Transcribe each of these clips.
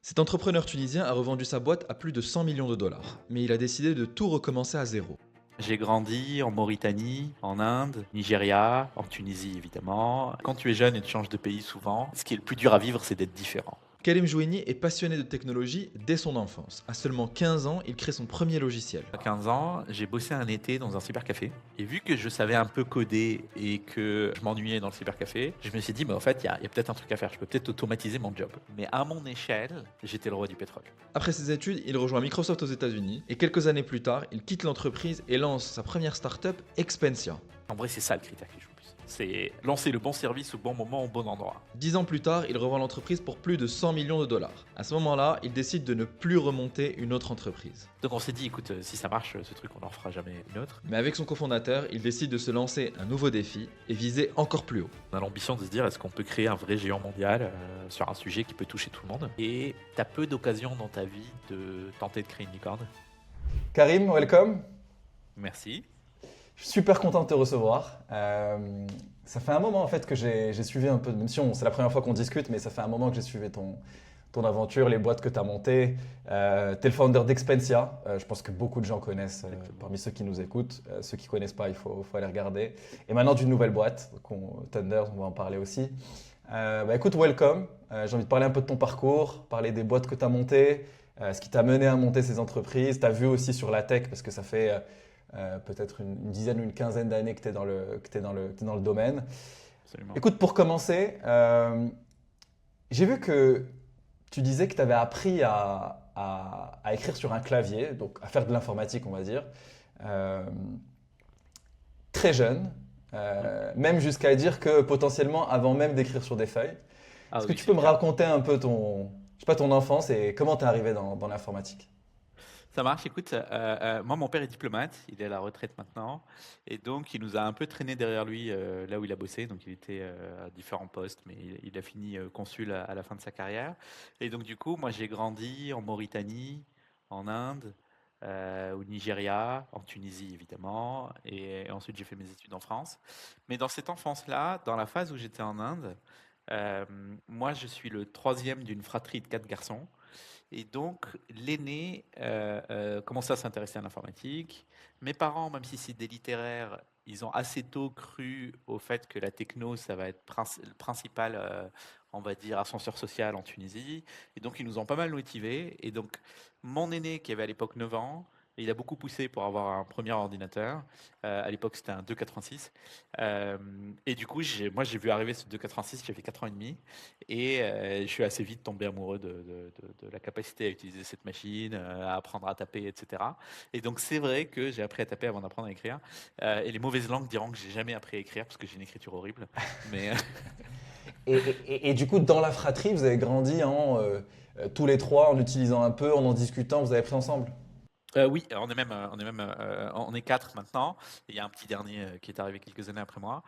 Cet entrepreneur tunisien a revendu sa boîte à plus de 100 millions de dollars, mais il a décidé de tout recommencer à zéro. J'ai grandi en Mauritanie, en Inde, Nigeria, en Tunisie évidemment. Quand tu es jeune et tu changes de pays souvent, ce qui est le plus dur à vivre, c'est d'être différent. Karim Jouini est passionné de technologie dès son enfance. À seulement 15 ans, il crée son premier logiciel. À 15 ans, j'ai bossé un été dans un cybercafé. Et vu que je savais un peu coder et que je m'ennuyais dans le cybercafé, je me suis dit, mais en fait, il y a peut-être un truc à faire. Je peux peut-être automatiser mon job. Mais à mon échelle, j'étais le roi du pétrole. Après ses études, il rejoint Microsoft aux États-Unis et quelques années plus tard, il quitte l'entreprise et lance sa première startup, Expensia. En vrai, c'est ça le critère qui joue le plus. C'est lancer le bon service au bon moment, au bon endroit. 10 ans plus tard, il revend l'entreprise pour plus de 100 millions de dollars. À ce moment-là, il décide de ne plus remonter une autre entreprise. Donc on s'est dit, écoute, si ça marche, ce truc, on n'en fera jamais une autre. Mais avec son cofondateur, il décide de se lancer un nouveau défi et viser encore plus haut. On a l'ambition de se dire, est-ce qu'on peut créer un vrai géant mondial sur un sujet qui peut toucher tout le monde. Et tu as peu d'occasions dans ta vie de tenter de créer une licorne. Karim, welcome. Merci. Je suis super content de te recevoir. Ça fait un moment en fait que j'ai suivi un peu, même si c'est la première fois qu'on discute, mais ça fait un moment que j'ai suivi ton aventure, les boîtes que tu as montées. Tu es le founder d'Expensia. Je pense que beaucoup de gens connaissent parmi ceux qui nous écoutent. Ceux qui ne connaissent pas, il faut aller regarder. Et maintenant d'une nouvelle boîte, Thunders, on va en parler aussi. Écoute, welcome. J'ai envie de parler un peu de ton parcours, parler des boîtes que tu as montées, ce qui t'a mené à monter ces entreprises. Tu as vu aussi sur la tech, parce que ça fait peut-être une dizaine ou une quinzaine d'années que tu es t'es dans le domaine. Absolument. Écoute, pour commencer, j'ai vu que tu disais que tu avais appris à écrire sur un clavier, donc à faire de l'informatique, on va dire, très jeune, même jusqu'à dire que potentiellement avant même d'écrire sur des feuilles. Ah Est-ce que oui, tu c'est peux me clair. raconter un peu je sais pas, ton enfance et comment tu es arrivé dans l'informatique? Ça marche, écoute, moi mon père est diplomate, il est à la retraite maintenant, et donc il nous a un peu traîné derrière lui là où il a bossé, donc il était à différents postes, mais il a fini consul à la fin de sa carrière. Et donc du coup, moi j'ai grandi en Mauritanie, en Inde, au Nigeria, en Tunisie évidemment, et ensuite j'ai fait mes études en France. Mais dans cette enfance-là, dans la phase où j'étais en Inde, euh, moi je suis le troisième d'une fratrie de quatre garçons. Et donc, l'aîné commençait à s'intéresser à l'informatique. Mes parents, même si c'est des littéraires, ils ont assez tôt cru au fait que la techno, ça va être le principal, on va dire, ascenseur social en Tunisie. Et donc, ils nous ont pas mal motivés. Et donc, mon aîné, qui avait à l'époque 9 ans, il a beaucoup poussé pour avoir un premier ordinateur. À l'époque, c'était un 286. Euh, et du coup, moi, j'ai vu arriver ce 286, j'avais 4 ans et demi. Et je suis assez vite tombé amoureux de la capacité à utiliser cette machine, à apprendre à taper, etc. Et donc c'est vrai que j'ai appris à taper avant d'apprendre à écrire. Et les mauvaises langues diront que j'ai jamais appris à écrire parce que j'ai une écriture horrible. Mais Et du coup, dans la fratrie, vous avez grandi tous les trois en utilisant un peu, en discutant, vous avez pris ensemble? Oui, on est quatre maintenant. Il y a un petit dernier qui est arrivé quelques années après moi.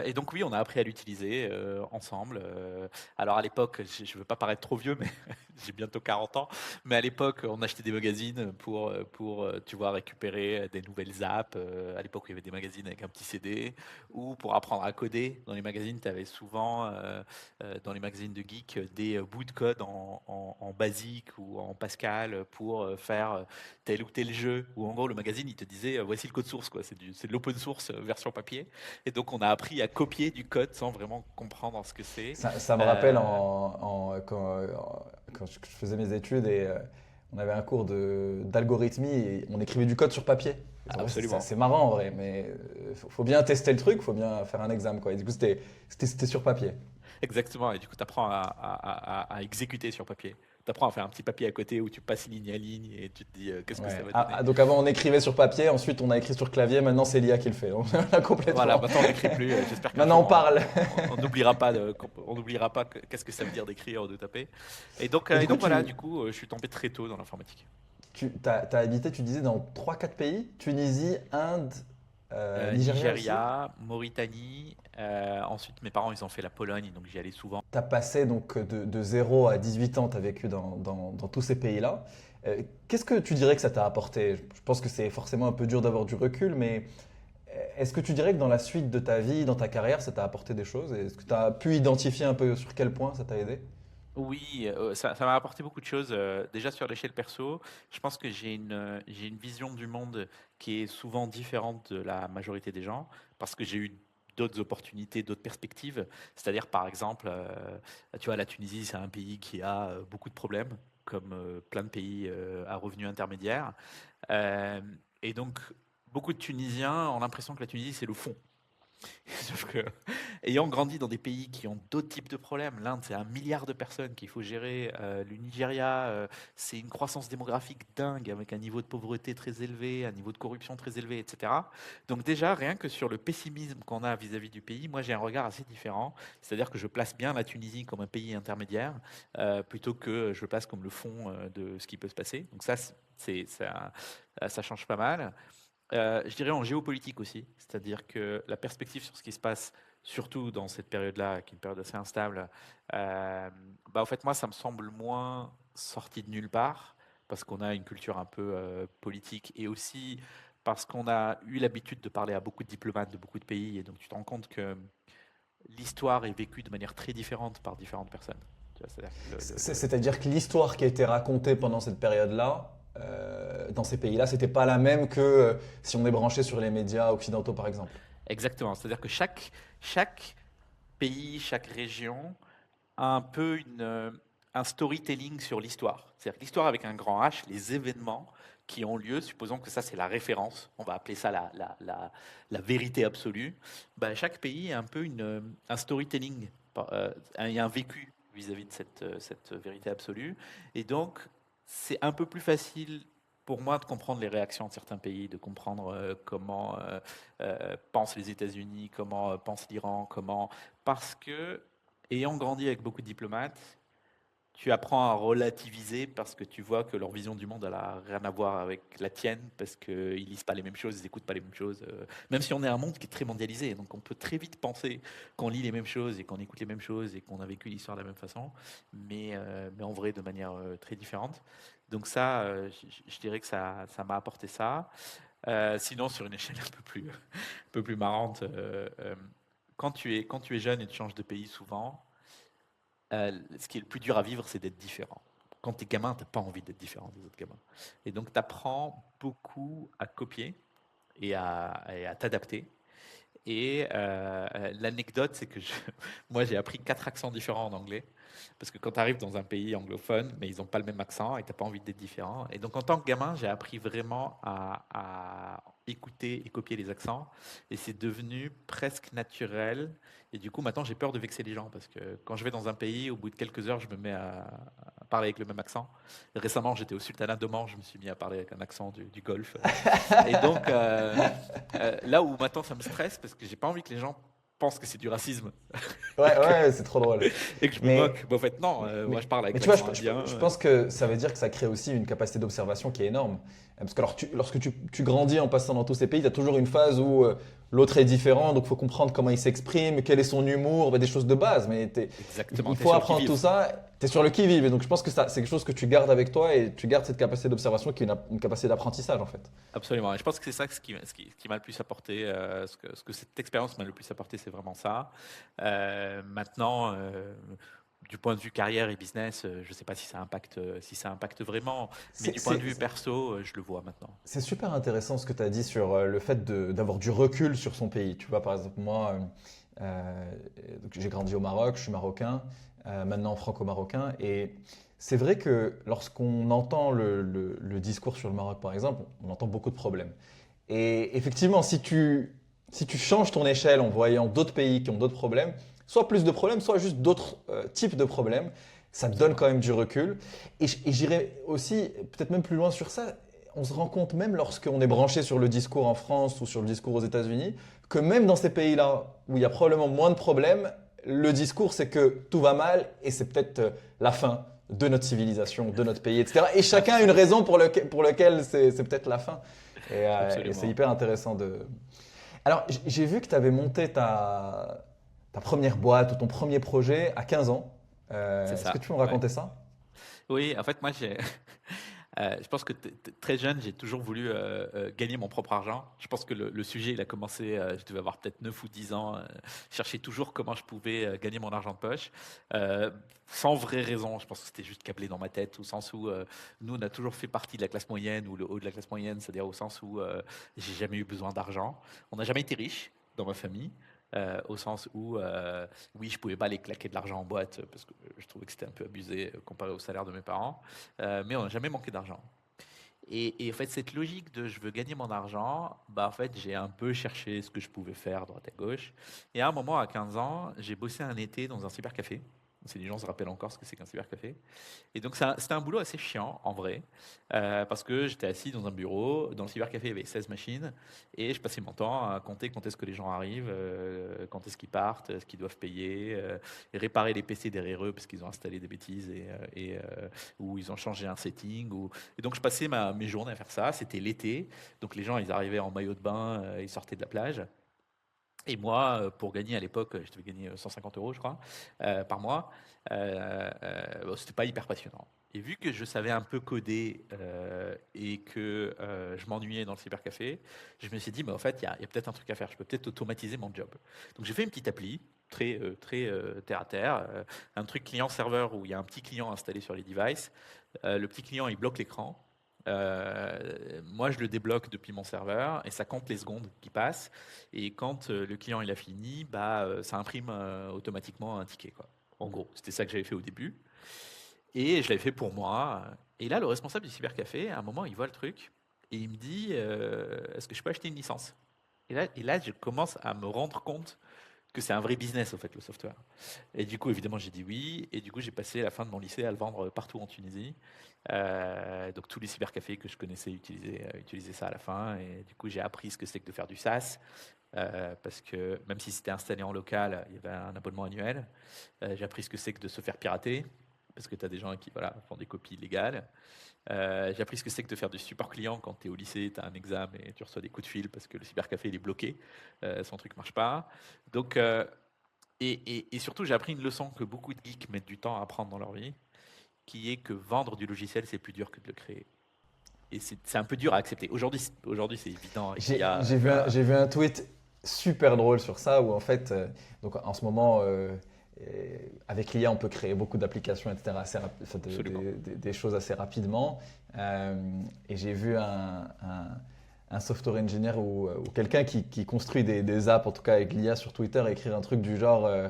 Et donc oui, on a appris à l'utiliser ensemble. Alors à l'époque, je veux pas paraître trop vieux, mais j'ai bientôt 40 ans. Mais à l'époque, on achetait des magazines tu vois, récupérer des nouvelles apps. À l'époque, il y avait des magazines avec un petit CD. Ou pour apprendre à coder. Dans les magazines, tu avais souvent, dans les magazines de geek, des bouts de code en Basic ou en Pascal pour faire tel ou tel jeu, où en gros le magazine il te disait voici le code source, quoi. C'est de l'open source version papier. Et donc on a appris à copier du code sans vraiment comprendre ce que c'est. Ça me rappelle Euh, quand je faisais mes études et on avait un cours d'algorithmie et on écrivait du code sur papier. En vrai, c'est Absolument. assez marrant en vrai, mais faut bien tester le truc, faut bien faire un examen quoi. Et du coup, c'était sur papier. Exactement. Et du coup, tu apprends à exécuter sur papier. Tu apprends à faire un petit papier à côté où tu passes ligne à ligne et tu te dis qu'est-ce que ça Ouais. va donner. Donc avant on écrivait sur papier, ensuite on a écrit sur clavier, maintenant c'est l'IA qui le fait. Donc, on a Voilà, complètement. maintenant on n'écrit plus. J'espère qu'un Maintenant on jour parle. on n'oubliera pas qu'est-ce que ça veut dire d'écrire ou de taper. Et Et du coup, donc voilà, du coup, je suis tombé très tôt dans l'informatique. t'as habité, tu disais, dans trois quatre pays, Tunisie, Inde, Nigeria aussi. Nigeria, Mauritanie. Ensuite, mes parents, ils ont fait la Pologne, donc j'y allais souvent. Tu as passé donc de 0 à 18 ans, tu as vécu dans tous ces pays-là. Qu'est-ce que tu dirais que ça t'a apporté? Je pense que c'est forcément un peu dur d'avoir du recul, mais est-ce que tu dirais que dans la suite de ta vie, dans ta carrière, ça t'a apporté des choses? Est-ce que tu as pu identifier un peu sur quel point ça t'a aidé? Oui, ça m'a apporté beaucoup de choses. Déjà sur l'échelle perso, je pense que j'ai une vision du monde qui est souvent différente de la majorité des gens, parce que j'ai eu d'autres opportunités, d'autres perspectives. C'est-à-dire, par exemple, tu vois, la Tunisie, c'est un pays qui a beaucoup de problèmes, comme plein de pays à revenus intermédiaires. Euh, et donc, beaucoup de Tunisiens ont l'impression que la Tunisie, c'est le fond. Sauf que, ayant grandi dans des pays qui ont d'autres types de problèmes, l'Inde, c'est 1 milliard de personnes qu'il faut gérer. Le Nigeria, c'est une croissance démographique dingue, avec un niveau de pauvreté très élevé, un niveau de corruption très élevé, etc. Donc déjà, rien que sur le pessimisme qu'on a vis-à-vis du pays, moi j'ai un regard assez différent. C'est-à-dire que je place bien la Tunisie comme un pays intermédiaire, plutôt que je le place comme le fond de ce qui peut se passer. Donc ça change pas mal. Je dirais en géopolitique aussi, c'est-à-dire que la perspective sur ce qui se passe, surtout dans cette période-là, qui est une période assez instable, en fait, moi, ça me semble moins sorti de nulle part, parce qu'on a une culture un peu politique, et aussi parce qu'on a eu l'habitude de parler à beaucoup de diplomates de beaucoup de pays, et donc tu te rends compte que l'histoire est vécue de manière très différente par différentes personnes. Tu vois, c'est-à-dire que C'est-à-dire que l'histoire qui a été racontée pendant cette période-là, dans ces pays-là, c'était pas la même que si on est branché sur les médias occidentaux, par exemple. Exactement, c'est-à-dire que chaque pays, chaque région a un peu un storytelling sur l'histoire. C'est-à-dire que l'histoire avec un grand H, les événements qui ont lieu, supposons que ça c'est la référence, on va appeler ça la vérité absolue, chaque pays a un peu un storytelling, il y a un vécu vis-à-vis de cette vérité absolue. Et donc, c'est un peu plus facile pour moi de comprendre les réactions de certains pays, de comprendre comment pensent les États-Unis, comment pense l'Iran, parce que, ayant grandi avec beaucoup de diplomates, tu apprends à relativiser parce que tu vois que leur vision du monde, elle a rien à voir avec la tienne, parce qu'ils lisent pas les mêmes choses, ils écoutent pas les mêmes choses. Même si on est un monde qui est très mondialisé, donc on peut très vite penser qu'on lit les mêmes choses et qu'on écoute les mêmes choses et qu'on a vécu l'histoire de la même façon, mais en vrai de manière très différente. Donc ça, je dirais que ça m'a apporté ça. Sinon, sur une échelle un peu plus marrante, quand tu es jeune et tu changes de pays souvent, ce qui est le plus dur à vivre, c'est d'être différent. Quand tu es gamin, tu n'as pas envie d'être différent des autres gamins. Et donc, tu apprends beaucoup à copier et à t'adapter. Et l'anecdote, c'est que moi, j'ai appris 4 accents différents en anglais. Parce que quand tu arrives dans un pays anglophone, mais ils n'ont pas le même accent et tu n'as pas envie d'être différent. Et donc, en tant que gamin, j'ai appris vraiment à écouter et copier les accents. Et c'est devenu presque naturel. Et du coup, maintenant, j'ai peur de vexer les gens. Parce que quand je vais dans un pays, au bout de quelques heures, je me mets à parler avec le même accent. Récemment, j'étais au Sultanat d'Oman, je me suis mis à parler avec un accent du Golfe. Et donc, là où maintenant ça me stresse, parce que j'ai pas envie que les gens pensent que c'est du racisme et Ouais, ouais, c'est trop drôle. et que je me Mais, moque. En fait, non, mais, moi je parle mais avec tu vois, l'accent indien. je pense que ça veut dire que ça crée aussi une capacité d'observation qui est énorme. Parce que alors, lorsque tu grandis en passant dans tous ces pays, tu as toujours une phase où l'autre est différent, donc il faut comprendre comment il s'exprime, quel est son humour, des choses de base. Mais Exactement, il t'es faut sur le apprendre tout qui-vive. ça. Tu es sur le qui-vive. Et donc je pense que c'est quelque chose que tu gardes avec toi et tu gardes cette capacité d'observation qui est une capacité d'apprentissage en fait. Absolument. Et je pense que c'est ça ce qui m'a le plus apporté, ce que cette expérience m'a le plus apporté, c'est vraiment ça. Maintenant, du point de vue carrière et business, je ne sais pas si ça impacte vraiment, mais C'est du point de c'est- vue perso, je le vois maintenant. C'est super intéressant ce que tu as dit sur le fait d'avoir du recul sur son pays. Tu vois, par exemple, moi, euh, donc j'ai grandi au Maroc, je suis marocain, maintenant franco-marocain, et c'est vrai que lorsqu'on entend le discours sur le Maroc, par exemple, on entend beaucoup de problèmes. Et effectivement, si tu changes ton échelle en voyant d'autres pays qui ont d'autres problèmes, soit plus de problèmes, soit juste d'autres types de problèmes, ça te donne Absolument. quand même du recul. Et j'irais aussi peut-être même plus loin sur ça. On se rend compte même lorsqu'on est branché sur le discours en France ou sur le discours aux États-Unis, que même dans ces pays-là où il y a probablement moins de problèmes, le discours c'est que tout va mal et c'est peut-être la fin de notre civilisation, de notre pays, etc. Et chacun a une Absolument. raison pour laquelle c'est peut-être la fin. Et c'est Absolument. hyper intéressant de. Alors, j'ai vu que tu avais monté ta première boîte ou ton premier projet à 15 ans. C'est Est-ce que ça. tu peux me Ouais. raconter ça? Oui, en fait, moi, Je pense que très jeune, j'ai toujours voulu gagner mon propre argent. Je pense que le sujet, il a commencé, je devais avoir peut-être 9 ou 10 ans, je cherchais toujours comment je pouvais gagner mon argent de poche, euh, sans vraie raison. Je pense que c'était juste câblé dans ma tête, au sens où nous, on a toujours fait partie de la classe moyenne, ou le haut de la classe moyenne, c'est-à-dire au sens où j'ai jamais eu besoin d'argent. On n'a jamais été riche dans ma famille. Au sens où, oui, je pouvais pas aller claquer de l'argent en boîte parce que je trouvais que c'était un peu abusé comparé au salaire de mes parents, mais on n'a jamais manqué d'argent. Et en fait, cette logique de je veux gagner mon argent, bah en fait, j'ai un peu cherché ce que je pouvais faire à droite à gauche. Et à un moment, à 15 ans, j'ai bossé un été dans un cybercafé. Si les gens se rappellent encore ce que c'est qu'un cybercafé. Et donc, c'était un boulot assez chiant, en vrai, parce que j'étais assis dans un bureau. Dans le cybercafé, il y avait 16 machines. Et je passais mon temps à compter quand est-ce que les gens arrivent, quand est-ce qu'ils partent, ce qu'ils doivent payer, et réparer les PC derrière eux parce qu'ils ont installé des bêtises ou ils ont changé un setting. Et donc, je passais mes journées à faire ça. C'était l'été. Donc, les gens, ils arrivaient en maillot de bain, ils sortaient de la plage. Et moi, pour gagner à l'époque, je devais gagner 150 euros, je crois, par mois. Bon, c'était pas hyper passionnant. Et vu que je savais un peu coder et que je m'ennuyais dans le cybercafé, je me suis dit, mais en fait, il y a peut-être un truc à faire. Je peux peut-être automatiser mon job. Donc j'ai fait une petite appli, très terre à terre, un truc client-serveur où il y a un petit client installé sur les devices. Le petit client, il bloque l'écran. Moi, je le débloque depuis mon serveur et ça compte les secondes qui passent. Et quand le client il a fini, bah, ça imprime automatiquement un ticket, quoi. En gros, c'était ça que j'avais fait au début. Et je l'avais fait pour moi. Et là, le responsable du cybercafé, à un moment, il voit le truc et il me dit est-ce que je peux acheter une licence? Et là, je commence à me rendre compte que c'est un vrai business, au fait, le software. Et du coup, évidemment, j'ai dit oui. Et du coup, j'ai passé la fin de mon lycée à le vendre partout en Tunisie. Donc, tous les cybercafés que je connaissais utilisaient ça à la fin. Et du coup, j'ai appris ce que c'est que de faire du SaaS. Parce que même si c'était installé en local, il y avait un abonnement annuel. J'ai appris ce que c'est que de se faire pirater. Parce que tu as des gens qui voilà, font des copies illégales. J'ai appris ce que c'est que de faire du support client quand tu es au lycée, tu as un examen et tu reçois des coups de fil parce que le cybercafé il est bloqué, son truc marche pas. Donc, et surtout, j'ai appris une leçon que beaucoup de geeks mettent du temps à apprendre dans leur vie, qui est que vendre du logiciel, c'est plus dur que de le créer. Et c'est un peu dur à accepter. Aujourd'hui c'est évident. Il y J'ai a, j'ai vu voilà. j'ai vu un tweet super drôle sur ça où en fait, donc en ce moment, avec l'IA, on peut créer beaucoup d'applications, etc., enfin, Absolument. des choses assez rapidement. Et j'ai vu un software engineer ou quelqu'un qui construit des apps, en tout cas avec l'IA sur Twitter, écrire un truc du genre, euh,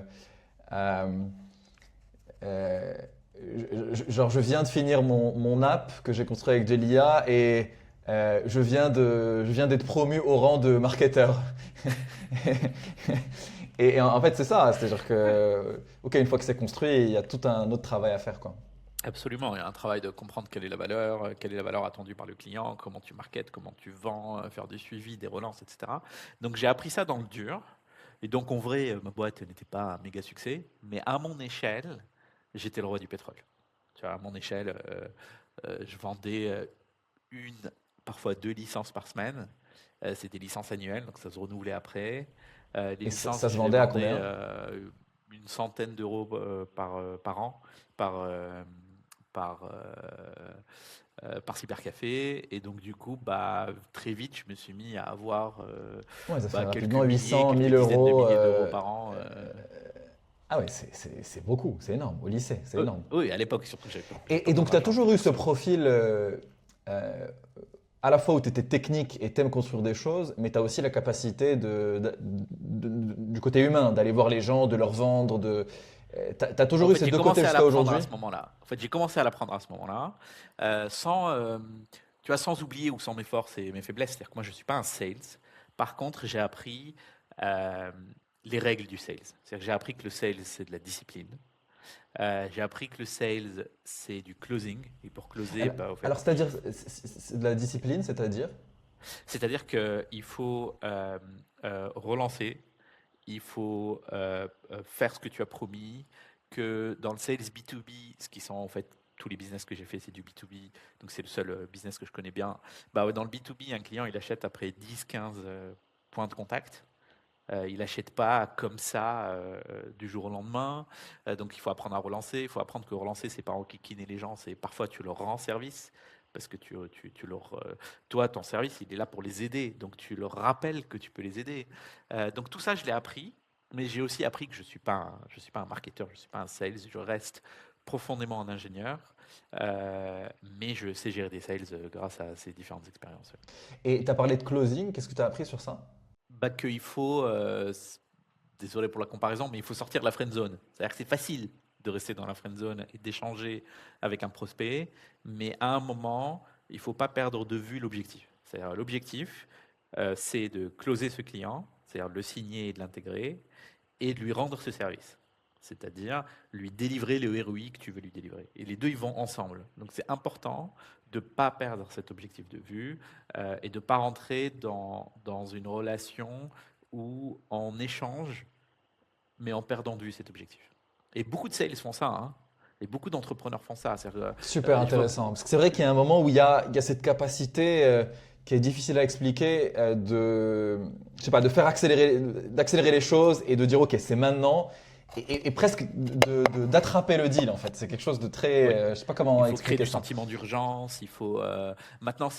euh, genre je viens de finir mon app que j'ai construit avec de l'IA et je viens d'être promu au rang de marketeur. Et en fait, c'est ça. C'est-à-dire que, ok, une fois que c'est construit, il y a tout un autre travail à faire, quoi. Absolument, il y a un travail de comprendre quelle est la valeur attendue par le client, comment tu marketes, comment tu vends, faire du suivi, des relances, etc. Donc j'ai appris ça dans le dur. Et donc en vrai, ma boîte n'était pas un méga succès, mais à mon échelle, j'étais le roi du pétrole. Tu vois, à mon échelle, je vendais une, parfois deux licences par semaine. C'est des licences annuelles, donc ça se renouvelait après. Les Et licences, ça se je les vendait à vendais combien? une centaine d'euros par an, par, euh, par cybercafé. Et donc, du coup, bah, très vite, je me suis mis à avoir Ouais, ça fait bah, quelques rapidement milliers, 800, quelques 1000 dizaines de euros. milliers d'euros par an. Ah ouais, c'est beaucoup, c'est énorme. Au lycée, c'est énorme. Oui, à l'époque, surtout, j'avais pas Et besoin donc, tu as d'argent, toujours j'étais eu ce consul. profil euh, à la fois où tu étais technique et t'aimes construire des choses, mais tu as aussi la capacité du côté humain, d'aller voir les gens, de leur vendre. T'as En toujours eu fait, ces j'ai deux côtés commencé à jusqu'à l'apprendre à aujourd'hui? ce moment-là. En fait, j'ai commencé à l'apprendre à ce moment-là, sans, tu vois, sans oublier où sont mes forces et mes faiblesses. C'est-à-dire que moi, je ne suis pas un sales. Par contre, j'ai appris euh, les règles du sales. C'est-à-dire que j'ai appris que le sales, c'est de la discipline. J'ai appris que le sales, c'est du closing. Et pour closer, Alors, bah, au fait, alors, c'est-à-dire, c'est de la discipline, c'est-à-dire? c'est-à-dire qu'il faut relancer, il faut faire ce que tu as promis, que dans le sales B2B, ce qui sont en fait tous les business que j'ai fait, c'est du B2B, donc c'est le seul business que je connais bien. Bah, ouais, dans le B2B, un client, il achète après 10-15 points de contact. Il n'achète pas comme ça du jour au lendemain. Donc il faut apprendre à relancer. Il faut apprendre que relancer, c'est pas enquiquiner les gens, c'est parfois tu leur rends service parce que toi, ton service, il est là pour les aider, donc tu leur rappelles que tu peux les aider. Donc tout ça, je l'ai appris, mais j'ai aussi appris que je suis pas un marketeur, je suis pas un sales, je reste profondément un ingénieur, mais je sais gérer des sales grâce à ces différentes expériences. Ouais. Et tu as parlé de closing, qu'est-ce que tu as appris sur ça? Bah, qu'il faut, désolé pour la comparaison, mais il faut sortir de la friend zone. C'est-à-dire que c'est facile de rester dans la friend zone et d'échanger avec un prospect, mais à un moment, il ne faut pas perdre de vue l'objectif. C'est-à-dire l'objectif, c'est de closer ce client, c'est-à-dire de le signer et de l'intégrer, et de lui rendre ce service. C'est-à-dire lui délivrer le ROI que tu veux lui délivrer. Et les deux, ils vont ensemble. Donc c'est important de ne pas perdre cet objectif de vue et de ne pas rentrer dans une relation où on échange, mais en perdant de vue cet objectif. Et beaucoup de sales font ça, hein. Et beaucoup d'entrepreneurs font ça. Super Je vois. intéressant. Parce que c'est vrai qu'il y a un moment où il y a cette capacité qui est difficile à expliquer je sais pas, de faire d'accélérer les choses et de dire OK, c'est maintenant. Et presque d'attraper le deal en fait. C'est quelque chose de très. Oui. Je sais pas comment Il faut créer expliquer du ça. sentiment d'urgence. Il faut maintenant,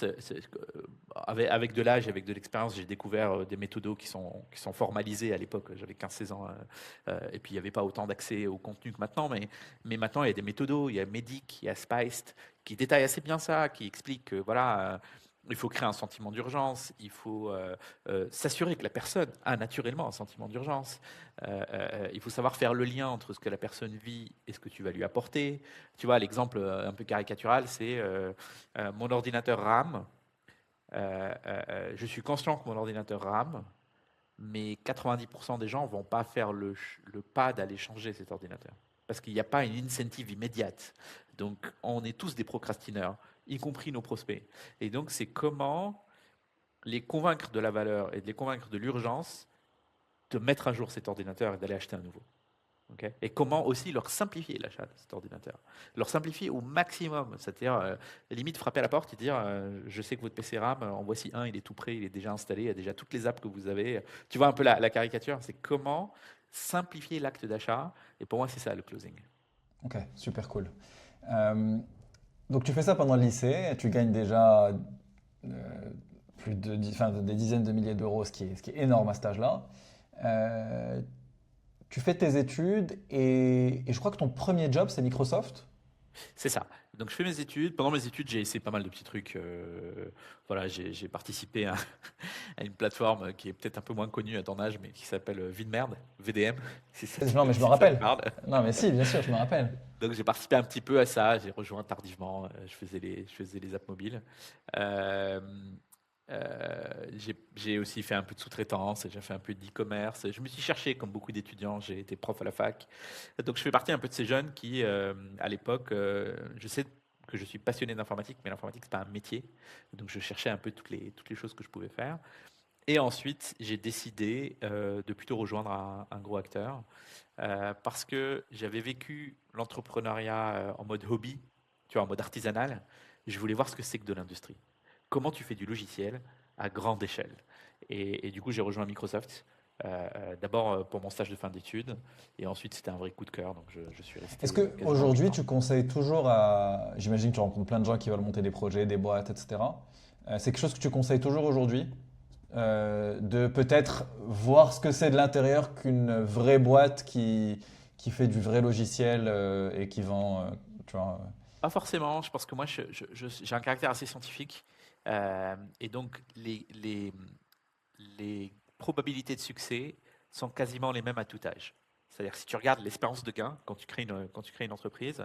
avec de l'âge, et avec de l'expérience, j'ai découvert des méthodos qui sont formalisés. À l'époque, j'avais 15-16 ans, et puis il n'y avait pas autant d'accès au contenu que maintenant. Mais maintenant, il y a des méthodos. Il y a Medic, il y a Spiced, qui détaillent assez bien ça, qui expliquent que voilà. Il faut créer un sentiment d'urgence, il faut s'assurer que la personne a naturellement un sentiment d'urgence. Il faut savoir faire le lien entre ce que la personne vit et ce que tu vas lui apporter. Tu vois, l'exemple un peu caricatural, c'est mon ordinateur rame. Je suis conscient que mon ordinateur rame, mais 90% des gens ne vont pas faire le pas d'aller changer cet ordinateur. Parce qu'il n'y a pas une incentive immédiate. Donc, on est tous des procrastineurs, y compris nos prospects. Et donc, c'est comment les convaincre de la valeur et de les convaincre de l'urgence de mettre à jour cet ordinateur et d'aller acheter un nouveau. Okay. Et comment aussi leur simplifier l'achat de cet ordinateur. Leur simplifier au maximum, c'est-à-dire limite frapper à la porte et dire je sais que votre PC RAM, en voici un, il est tout prêt, il est déjà installé, il y a déjà toutes les apps que vous avez. Tu vois un peu la caricature, c'est comment simplifier l'acte d'achat. Et pour moi, c'est ça le closing. Ok, super cool. Euh, donc tu fais ça pendant le lycée, tu gagnes déjà plus enfin, des dizaines de milliers d'euros, ce qui est énorme à cet âge-là. Euh, Tu fais tes études et je crois que ton premier job, c'est Microsoft. C'est ça. Donc je fais mes études. Pendant mes études, j'ai essayé pas mal de petits trucs. Voilà, j'ai participé à, à une plateforme qui est peut-être un peu moins connue à ton âge, mais qui s'appelle Vidmerd, VDM, Non, mais je me si ça te rappelle. parle. Non, mais si, bien sûr, je me rappelle. Donc j'ai participé un petit peu à ça, j'ai rejoint tardivement, je faisais les apps mobiles. Euh, j'ai aussi fait un peu de sous-traitance, j'ai fait un peu d'e-commerce. Je me suis cherché comme beaucoup d'étudiants, j'ai été prof à la fac. Donc je fais partie un peu de ces jeunes qui, à l'époque, je sais que je suis passionné d'informatique, mais l'informatique, c'est pas un métier. Donc je cherchais un peu toutes les choses que je pouvais faire. Et ensuite, j'ai décidé de plutôt rejoindre un gros acteur parce que j'avais vécu l'entrepreneuriat en mode hobby, tu vois, en mode artisanal. Je voulais voir ce que c'est que de l'industrie. Comment tu fais du logiciel à grande échelle. Et du coup, j'ai rejoint Microsoft. D'abord pour mon stage de fin d'études, et ensuite c'était un vrai coup de cœur, donc je suis resté Est-ce que quasiment 8 aujourd'hui ans. tu conseilles toujours à. J'imagine que tu rencontres plein de gens qui veulent monter des projets, des boîtes, etc. C'est quelque chose que tu conseilles toujours aujourd'hui? De peut-être voir ce que c'est de l'intérieur qu'une vraie boîte qui fait du vrai logiciel et qui vend, tu vois. Pas forcément, je pense que moi j'ai un caractère assez scientifique, et donc les probabilités de succès sont quasiment les mêmes à tout âge. C'est-à-dire que si tu regardes l'espérance de gain quand tu crées une entreprise,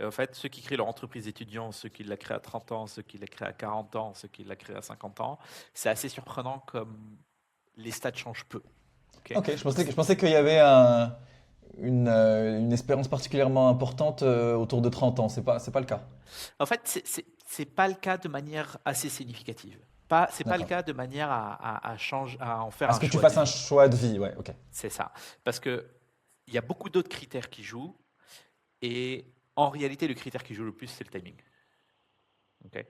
en fait, ceux qui créent leur entreprise étudiant, ceux qui la créent à 30 ans, ceux qui la créent à 40 ans, ceux qui la créent à 50 ans, c'est assez surprenant comme les stats changent peu. Ok. Ok, Donc, je pensais qu'il y avait une espérance particulièrement importante autour de 30 ans. C'est pas le cas. en fait, c'est pas le cas de manière assez significative. C'est pas le D'accord. cas de manière à en faire À un ce que tu choix de fasses un vie. choix de vie, ouais, ok. C'est ça. Parce que il y a beaucoup d'autres critères qui jouent, et en réalité, le critère qui joue le plus, c'est le timing. Ok.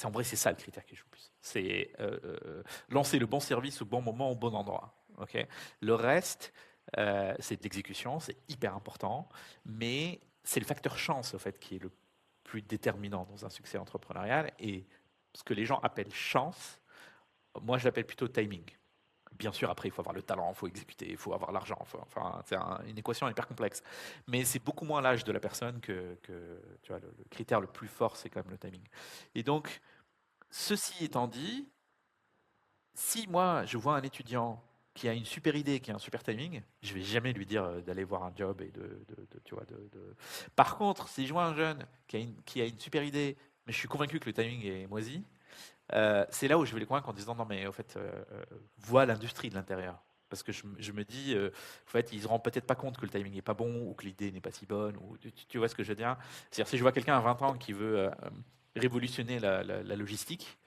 En vrai, c'est ça le critère qui joue le plus. C'est lancer le bon service au bon moment, au bon endroit. Ok. Le reste, c'est de l'exécution, c'est hyper important, mais c'est le facteur chance, au fait, qui est le plus déterminant dans un succès entrepreneurial. Et ce que les gens appellent chance, moi je l'appelle plutôt timing. Bien sûr, après, il faut avoir le talent, il faut exécuter, il faut avoir l'argent. Enfin, c'est une équation hyper complexe. Mais c'est beaucoup moins l'âge de la personne que tu vois, le critère le plus fort, c'est quand même le timing. Et donc, ceci étant dit, si moi, je vois un étudiant qui a une super idée, qui a un super timing, je vais jamais lui dire d'aller voir un job et tu vois, Par contre, si je vois un jeune qui a une super idée, mais je suis convaincu que le timing est moisi, c'est là où je vais les convaincre en disant non mais au fait vois l'industrie de l'intérieur parce que je me dis en fait ils se rendent peut-être pas compte que le timing n'est pas bon ou que l'idée n'est pas si bonne ou tu vois ce que je veux dire, c'est-à-dire si je vois quelqu'un à 20 ans qui veut révolutionner la logistique,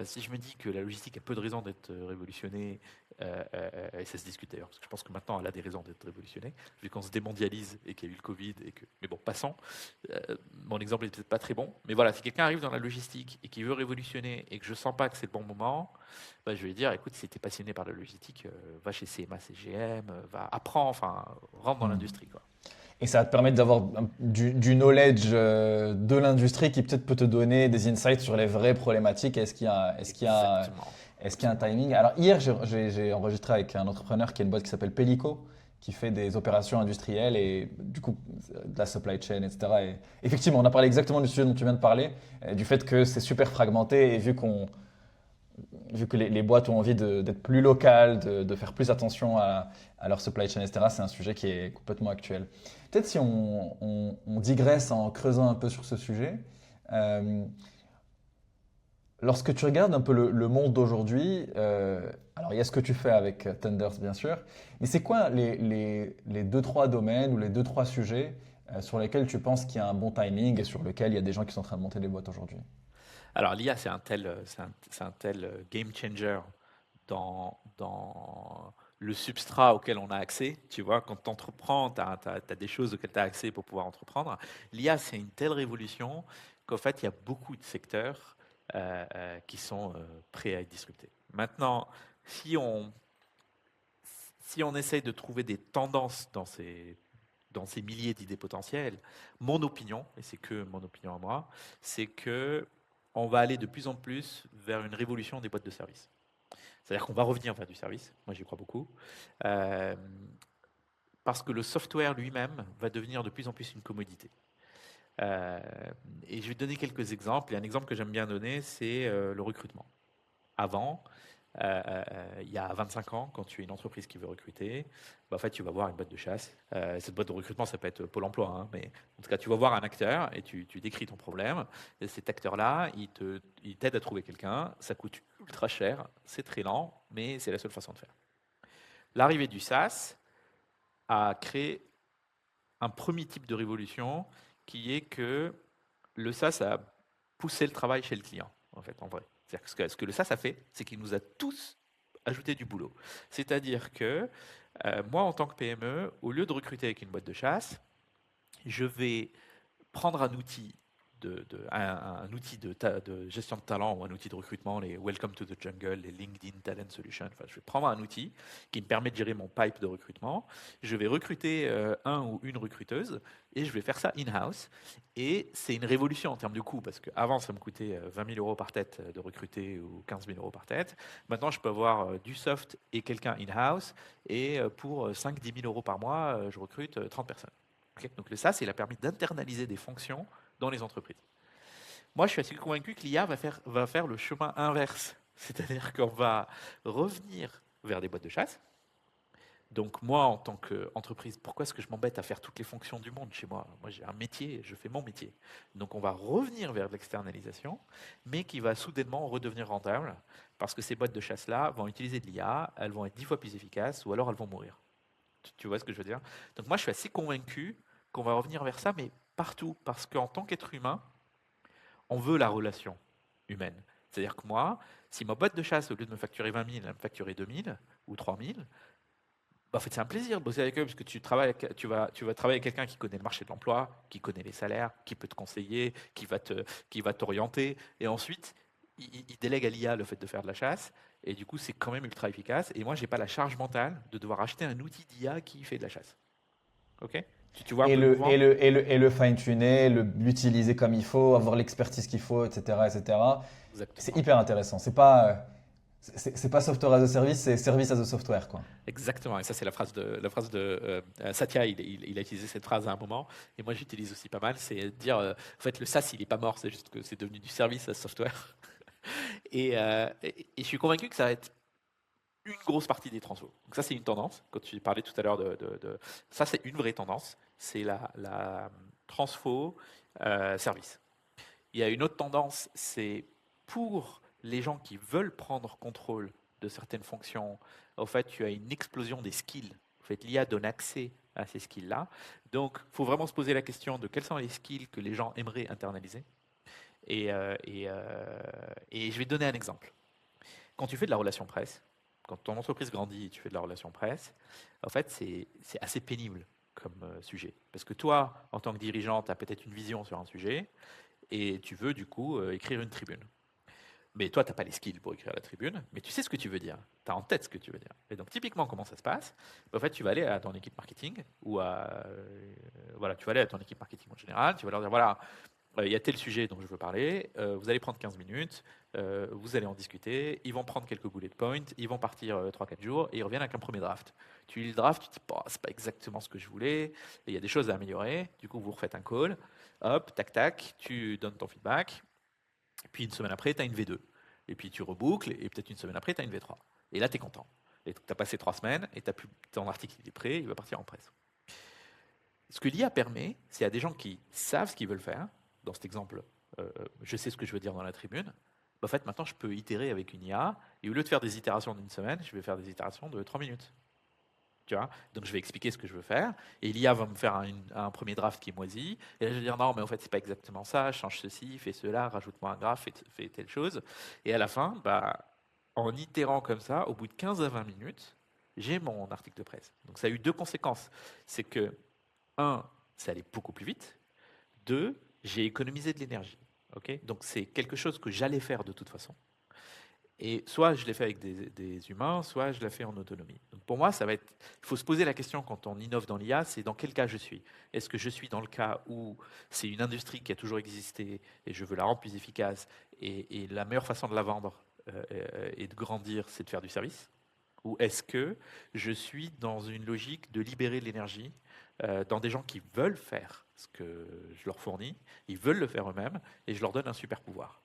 si je me dis que la logistique a peu de raisons d'être révolutionnée, et ça se discute d'ailleurs, parce que je pense que maintenant elle a des raisons d'être révolutionnée, vu qu'on se démondialise et qu'il y a eu le Covid, mais bon, passons. Mon exemple est peut-être pas très bon, mais voilà, si quelqu'un arrive dans la logistique et qui veut révolutionner et que je sens pas que c'est le bon moment, bah, je vais lui dire, écoute, si tu es passionné par la logistique, va chez CMA, CGM, va apprends, enfin, rentre dans l'industrie, quoi. Et ça va te permettre d'avoir du knowledge de l'industrie qui peut-être peut te donner des insights sur les vraies problématiques. Exactement. Est-ce qu'il y a un timing? Alors hier, j'ai enregistré avec un entrepreneur qui a une boîte qui s'appelle Pellico, qui fait des opérations industrielles et du coup de la supply chain, etc. Et effectivement, on a parlé exactement du sujet dont tu viens de parler, du fait que c'est super fragmenté et vu que les boîtes ont envie d'être plus locales, de faire plus attention à leur supply chain, etc., c'est un sujet qui est complètement actuel. Peut-être si on digresse en creusant un peu sur ce sujet, euh, lorsque tu regardes un peu le monde d'aujourd'hui, alors il y a ce que tu fais avec Thunders bien sûr, mais c'est quoi les deux, trois domaines ou les deux, trois sujets sur lesquels tu penses qu'il y a un bon timing et sur lesquels il y a des gens qui sont en train de monter des boîtes aujourd'hui? Alors l'IA, c'est un tel game changer dans le substrat auquel on a accès. Tu vois, quand tu entreprends, tu as des choses auxquelles tu as accès pour pouvoir entreprendre. L'IA, c'est une telle révolution qu'en fait, il y a beaucoup de secteurs qui sont prêts à être disruptés. Maintenant, si on, si on essaye de trouver des tendances dans ces milliers d'idées potentielles, mon opinion, et c'est que mon opinion à moi, c'est que on va aller de plus en plus vers une révolution des boîtes de services. C'est-à-dire qu'on va revenir vers du service, moi j'y crois beaucoup, euh, parce que le software lui-même va devenir de plus en plus une commodité. Euh, et je vais te donner quelques exemples. Et un exemple que j'aime bien donner, c'est le recrutement. Avant, il y a 25 ans, quand tu es une entreprise qui veut recruter, bah, en fait, tu vas voir une boîte de chasse. Cette boîte de recrutement, ça peut être Pôle emploi, hein, mais en tout cas, tu vas voir un acteur et tu décris ton problème. Et cet acteur-là, il t'aide à trouver quelqu'un. Ça coûte ultra cher, c'est très lent, mais c'est la seule façon de faire. L'arrivée du SaaS a créé un premier type de révolution qui est que le SaaS a poussé le travail chez le client, en fait, en vrai. C'est-à-dire que ce que le SaaS a fait, c'est qu'il nous a tous ajouté du boulot. C'est-à-dire que moi, en tant que PME, au lieu de recruter avec une boîte de chasse, je vais prendre un outil un outil de gestion de talent ou un outil de recrutement, les Welcome to the Jungle, les LinkedIn Talent Solutions. Enfin, je vais prendre un outil qui me permet de gérer mon pipe de recrutement. Je vais recruter un ou une recruteuse et je vais faire ça in-house. Et c'est une révolution en termes de coût parce qu'avant, ça me coûtait 20 000 euros par tête de recruter ou 15 000 euros par tête. Maintenant, je peux avoir du soft et quelqu'un in-house et pour 5-10 000 euros par mois, je recrute 30 personnes. Okay, donc le SaaS, il a permis d'internaliser des fonctions dans les entreprises. Moi, je suis assez convaincu que l'IA va faire le chemin inverse. C'est-à-dire qu'on va revenir vers des boîtes de chasse. Donc moi, en tant qu'entreprise, pourquoi est-ce que je m'embête à faire toutes les fonctions du monde chez moi? Moi, j'ai un métier, je fais mon métier. Donc on va revenir vers l'externalisation, mais qui va soudainement redevenir rentable, parce que ces boîtes de chasse-là vont utiliser de l'IA, elles vont être 10 fois plus efficaces, ou alors elles vont mourir. Tu vois ce que je veux dire? Donc moi, je suis assez convaincu qu'on va revenir vers ça, mais partout, parce qu'en tant qu'être humain, on veut la relation humaine. C'est-à-dire que moi, si ma boîte de chasse, au lieu de me facturer 20 000, elle me facturer 2 000 ou 3 000, bah, en fait, c'est un plaisir de bosser avec eux, parce que tu vas travailler avec quelqu'un qui connaît le marché de l'emploi, qui connaît les salaires, qui peut te conseiller, qui va t'orienter, et ensuite, il délègue à l'IA le fait de faire de la chasse, et du coup, c'est quand même ultra efficace, et moi, j'ai pas la charge mentale de devoir acheter un outil d'IA qui fait de la chasse. Ok? Tu vois un Et peu le le, mouvement? et le fine-tuner, l'utiliser comme il faut, avoir l'expertise qu'il faut, etc., etc. C'est Exactement. hyper intéressant. C'est pas software as a service, c'est service as a software, quoi. Exactement. Et ça, c'est la phrase de Satya. Il a utilisé cette phrase à un moment. Et moi, j'utilise aussi pas mal. C'est de dire, en fait, le SaaS, il n'est pas mort. C'est juste que c'est devenu du service à software. Et je suis convaincu que ça va être une grosse partie des transfos. Donc ça, c'est une tendance. Quand tu parlais tout à l'heure ça, c'est une vraie tendance. C'est la transfo service. Il y a une autre tendance, c'est pour les gens qui veulent prendre contrôle de certaines fonctions, en fait, tu as une explosion des skills. En fait, l'IA donne accès à ces skills-là. Donc, il faut vraiment se poser la question de quels sont les skills que les gens aimeraient internaliser. Et je vais te donner un exemple. Quand tu fais de la relation presse, quand ton entreprise grandit et tu fais de la relation presse, en fait, c'est assez pénible comme sujet. Parce que toi, en tant que dirigeant, tu as peut-être une vision sur un sujet et tu veux du coup écrire une tribune. Mais toi, tu n'as pas les skills pour écrire la tribune, mais tu sais ce que tu veux dire. Tu as en tête ce que tu veux dire. Et donc, typiquement, comment ça se passe? En fait, tu vas aller à ton équipe marketing, ou voilà, tu vas aller à ton équipe marketing en général, tu vas leur dire, voilà, il y a tel sujet dont je veux parler, vous allez prendre 15 minutes, vous allez en discuter, ils vont prendre quelques bullet points, ils vont partir 3-4 jours, et ils reviennent avec un premier draft. Tu lis le draft, tu te dis, bah, c'est pas exactement ce que je voulais, et il y a des choses à améliorer, du coup, vous refaites un call, hop, tac, tac, tu donnes ton feedback, puis une semaine après, tu as une V2. Et puis tu reboucles, et peut-être une semaine après, tu as une V3. Et là, tu es content. Et tu as passé 3 semaines, et ton article il est prêt, il va partir en presse. Ce que l'IA permet, c'est à des gens qui savent ce qu'ils veulent faire. Dans cet exemple, je sais ce que je veux dire dans la tribune. En fait, maintenant, je peux itérer avec une IA, et au lieu de faire des itérations d'une semaine, je vais faire des itérations de 3 minutes. Tu vois, donc je vais expliquer ce que je veux faire et l'IA va me faire un premier draft qui est moisi et là je vais dire non mais en fait c'est pas exactement ça, change ceci, fais cela, rajoute-moi un graphe, fais telle chose et à la fin bah, en itérant comme ça au bout de 15 à 20 minutes j'ai mon article de presse. Donc ça a eu deux conséquences, c'est que un, ça allait beaucoup plus vite, deux, j'ai économisé de l'énergie. Ok, donc c'est quelque chose que j'allais faire de toute façon. Et soit je l'ai fait avec des humains, soit je l'ai fait en autonomie. Donc pour moi, il faut se poser la question quand on innove dans l'IA, c'est dans quel cas je suis. Est-ce que je suis dans le cas où c'est une industrie qui a toujours existé et je veux la rendre plus efficace et la meilleure façon de la vendre et de grandir, c'est de faire du service? Ou est-ce que je suis dans une logique de libérer l'énergie dans des gens qui veulent faire ce que je leur fournis, ils veulent le faire eux-mêmes, et je leur donne un super pouvoir.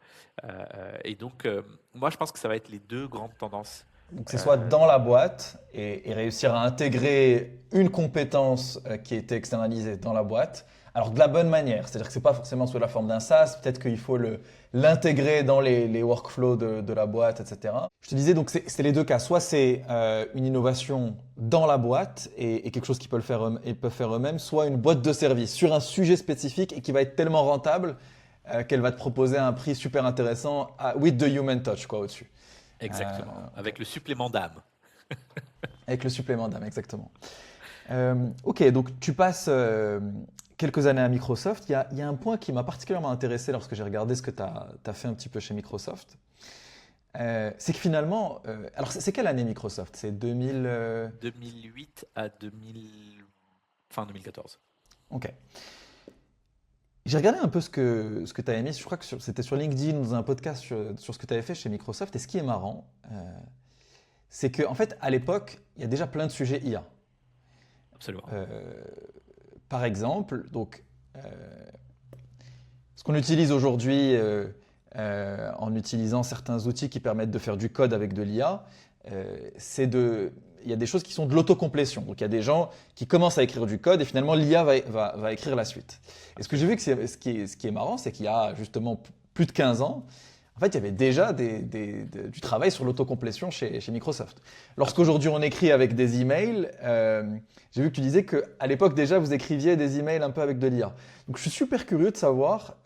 Et donc, moi, je pense que ça va être les deux grandes tendances. Donc, c'est soit dans la boîte et réussir à intégrer une compétence qui a été externalisée dans la boîte, alors de la bonne manière. C'est-à-dire que ce n'est pas forcément sous la forme d'un SaaS, peut-être qu'il faut l'intégrer dans les workflows de la boîte, etc. Je te disais, donc c'est les deux cas. Soit c'est une innovation dans la boîte et quelque chose qu'ils peuvent faire eux-mêmes, soit une boîte de service sur un sujet spécifique et qui va être tellement rentable qu'elle va te proposer un prix super intéressant with the human touch quoi, au-dessus. Exactement, Ok. avec le supplément d'âme. Avec le supplément d'âme, exactement. Ok, donc tu passes quelques années à Microsoft. Il y a un point qui m'a particulièrement intéressé lorsque j'ai regardé ce que tu as fait un petit peu chez Microsoft. C'est que finalement, alors c'est quelle année Microsoft? C'est 2000. 2008 à fin 2014. Ok. J'ai regardé un peu ce que tu avais mis. Je crois que c'était sur LinkedIn, dans un podcast sur ce que tu avais fait chez Microsoft. Et ce qui est marrant, c'est qu'en fait, à l'époque, il y a déjà plein de sujets IA. Absolument. Par exemple, donc, ce qu'on utilise aujourd'hui en utilisant certains outils qui permettent de faire du code avec de l'IA, il y a des choses qui sont de l'autocomplétion. Donc il y a des gens qui commencent à écrire du code et finalement l'IA va écrire la suite. Et ce que j'ai vu, ce qui est marrant, c'est qu'il y a justement plus de 15 ans, en fait, il y avait déjà du travail sur l'autocomplétion chez Microsoft. Lorsqu'aujourd'hui on écrit avec des emails, j'ai vu que tu disais qu'à l'époque déjà vous écriviez des emails un peu avec de l'IA. Donc je suis super curieux de savoir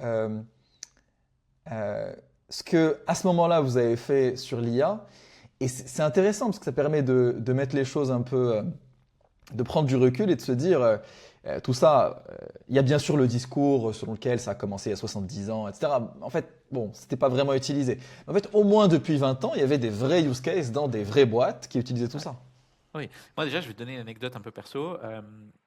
ce que à ce moment-là vous avez fait sur l'IA. Et c'est intéressant parce que ça permet de mettre les choses un peu, de prendre du recul et de se dire, tout ça, il y a bien sûr le discours selon lequel ça a commencé il y a 70 ans, etc. En fait, bon, c'était pas vraiment utilisé. En fait, au moins depuis 20 ans, il y avait des vrais use cases dans des vraies boîtes qui utilisaient tout ça. Oui, moi déjà, je vais te donner une anecdote un peu perso.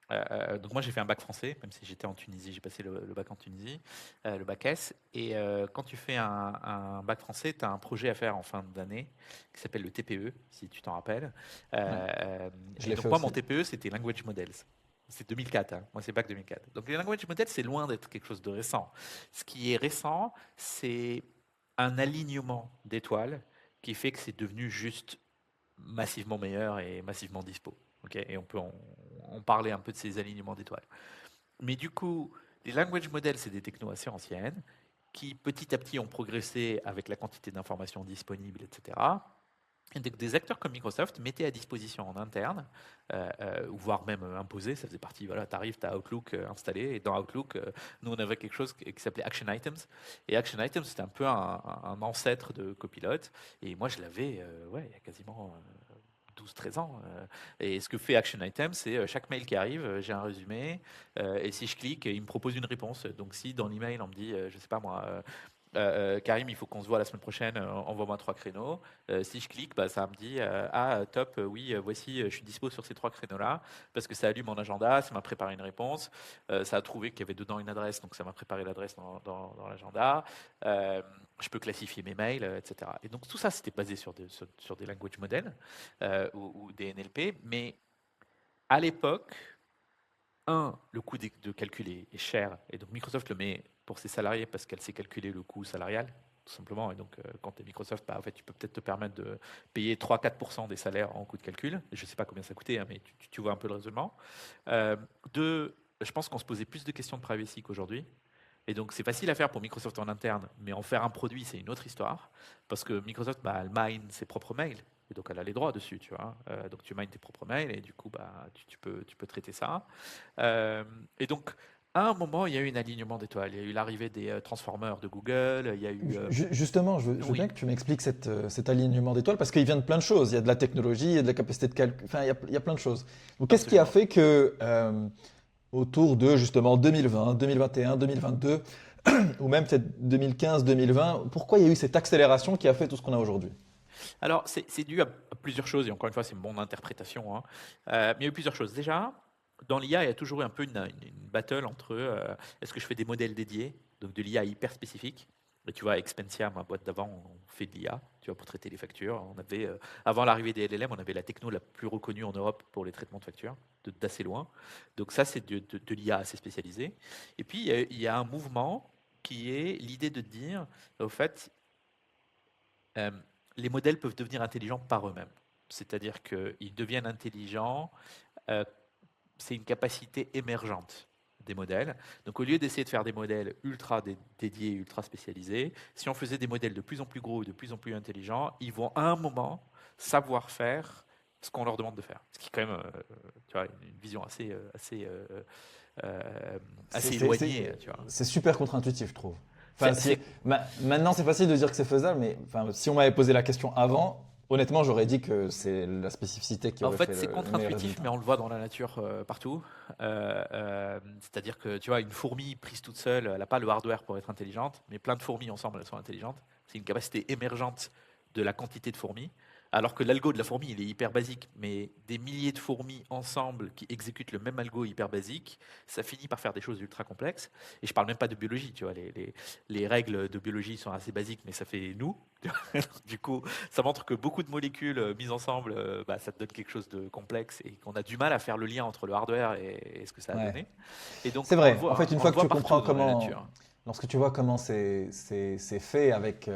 Donc moi j'ai fait un bac français, même si j'étais en Tunisie, j'ai passé le bac en Tunisie, le bac S. Et quand tu fais un bac français, tu as un projet à faire en fin d'année qui s'appelle le TPE, si tu t'en rappelles. Ouais, je Et l'ai donc fait moi aussi. mon TPE c'était Language Models. C'est 2004, hein. Moi c'est bac 2004. Donc les Language Models c'est loin d'être quelque chose de récent. Ce qui est récent, c'est un alignement d'étoiles qui fait que c'est devenu juste massivement meilleur et massivement dispo. Ok, et on peut en parler un peu de ces alignements d'étoiles. Mais du coup, les language models, c'est des technos assez anciennes qui petit à petit ont progressé avec la quantité d'informations disponibles, etc. Et donc, des acteurs comme Microsoft mettaient à disposition en interne, ou voire même imposés, ça faisait partie, voilà, tu arrives, tu as Outlook installé, et dans Outlook, nous on avait quelque chose qui s'appelait Action Items, et Action Items c'était un peu un ancêtre de Copilot, et moi je l'avais, ouais, il y a quasiment 12-13 ans. Et ce que fait Action Item, c'est chaque mail qui arrive, j'ai un résumé, et si je clique, il me propose une réponse. Donc si dans l'email on me dit, je sais pas moi, Karim, il faut qu'on se voit la semaine prochaine, envoie-moi 3 créneaux. Si je clique, bah, ça me dit, ah top, oui, voici, je suis dispo sur ces 3 créneaux-là, parce que ça allume mon agenda, ça m'a préparé une réponse, ça a trouvé qu'il y avait dedans une adresse, donc ça m'a préparé l'adresse dans l'agenda. Euh, je peux classifier mes mails, etc. Et donc tout ça, c'était basé sur des language models ou des NLP, mais à l'époque, le coût de calcul est cher, et donc Microsoft le met pour ses salariés parce qu'elle sait calculer le coût salarial, tout simplement. Et donc, quand tu es Microsoft, bah, en fait, tu peux peut-être te permettre de payer 3-4% des salaires en coût de calcul. Je ne sais pas combien ça coûtait, hein, mais tu vois un peu le raisonnement. Euh, deux, je pense qu'on se posait plus de questions de privacy qu'aujourd'hui. Et donc, c'est facile à faire pour Microsoft en interne, mais en faire un produit, c'est une autre histoire. Parce que Microsoft, bah, elle mine ses propres mails. Et donc, elle a les droits dessus, tu vois. Donc, tu mines tes propres mails et du coup, bah, tu peux traiter ça. Euh, et donc, à un moment, il y a eu un alignement d'étoiles. Il y a eu l'arrivée des transformers de Google. Il y a eu. Justement, je veux Oui, bien que tu m'expliques cet alignement d'étoiles parce qu'il vient de plein de choses. Il y a de la technologie, il y a de la capacité de calcul, enfin, il y a plein de choses. Donc, qu'est-ce qui a absolument. fait que, autour de justement 2020, 2021, 2022, ou même peut-être 2015, 2020, pourquoi il y a eu cette accélération qui a fait tout ce qu'on a aujourd'hui? Alors, c'est dû à plusieurs choses, et encore une fois, c'est mon interprétation, hein. Mais il y a eu plusieurs choses. Déjà, dans l'IA, il y a toujours eu un peu une battle entre est-ce que je fais des modèles dédiés, donc de l'IA hyper spécifique. Et tu vois, Expensia, ma boîte d'avant, on fait de l'IA, tu vois, pour traiter les factures. On avait, avant l'arrivée des LLM, on avait la techno la plus reconnue en Europe pour les traitements de factures, d'assez loin. Donc ça, c'est de l'IA assez spécialisée. Et puis, il y a un mouvement qui est l'idée de dire, au fait, euh, les modèles peuvent devenir intelligents par eux-mêmes. C'est-à-dire qu'ils deviennent intelligents, euh, c'est une capacité émergente des modèles. Donc au lieu d'essayer de faire des modèles ultra dédiés, ultra spécialisés, si on faisait des modèles de plus en plus gros et de plus en plus intelligents, ils vont à un moment savoir faire ce qu'on leur demande de faire. Ce qui est quand même tu vois, une vision euh, C'est assez c'est- éloignée. c'est- Tu vois. c'est super contre-intuitif, je trouve. Enfin, C'est, si, c'est- maintenant, c'est facile de dire que c'est faisable, mais enfin, si on m'avait posé la question avant, honnêtement, j'aurais dit que c'est la spécificité qui En aurait fait, fait c'est le meilleur contre-intuitif, résultat. mais on le voit dans la nature partout. C'est-à-dire que tu vois, une fourmi prise toute seule, elle n'a pas le hardware pour être intelligente, mais plein de fourmis ensemble, elles sont intelligentes. C'est une capacité émergente de la quantité de fourmis. Alors que l'algo de la fourmi, il est hyper basique, mais des milliers de fourmis ensemble qui exécutent le même algo hyper basique, ça finit par faire des choses ultra complexes. Et je parle même pas de biologie, tu vois, les règles de biologie sont assez basiques, mais ça fait nous. Du coup, ça montre que beaucoup de molécules mises ensemble, bah, ça te donne quelque chose de complexe et qu'on a du mal à faire le lien entre le hardware et ce que ça a Ouais. donné. Et donc, C'est on le vrai. En fait, voit, une on le fois que voit tu partout comprends dans la comment, nature. lorsque tu vois comment c'est fait avec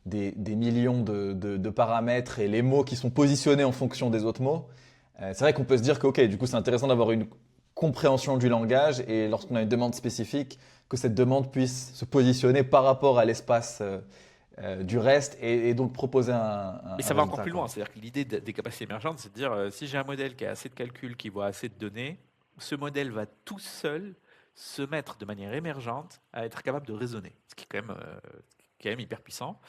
des millions de paramètres et les mots qui sont positionnés en fonction des autres mots, c'est vrai qu'on peut se dire que, ok, du coup, c'est intéressant d'avoir une compréhension du langage et lorsqu'on a une demande spécifique, que cette demande puisse se positionner par rapport à l'espace du reste et donc proposer Mais un ça va encore résultat, plus quoi. loin. C'est-à-dire que l'idée des capacités émergentes, c'est de dire si j'ai un modèle qui a assez de calculs, qui voit assez de données, ce modèle va tout seul se mettre de manière émergente à être capable de raisonner, ce qui est quand même hyper puissant.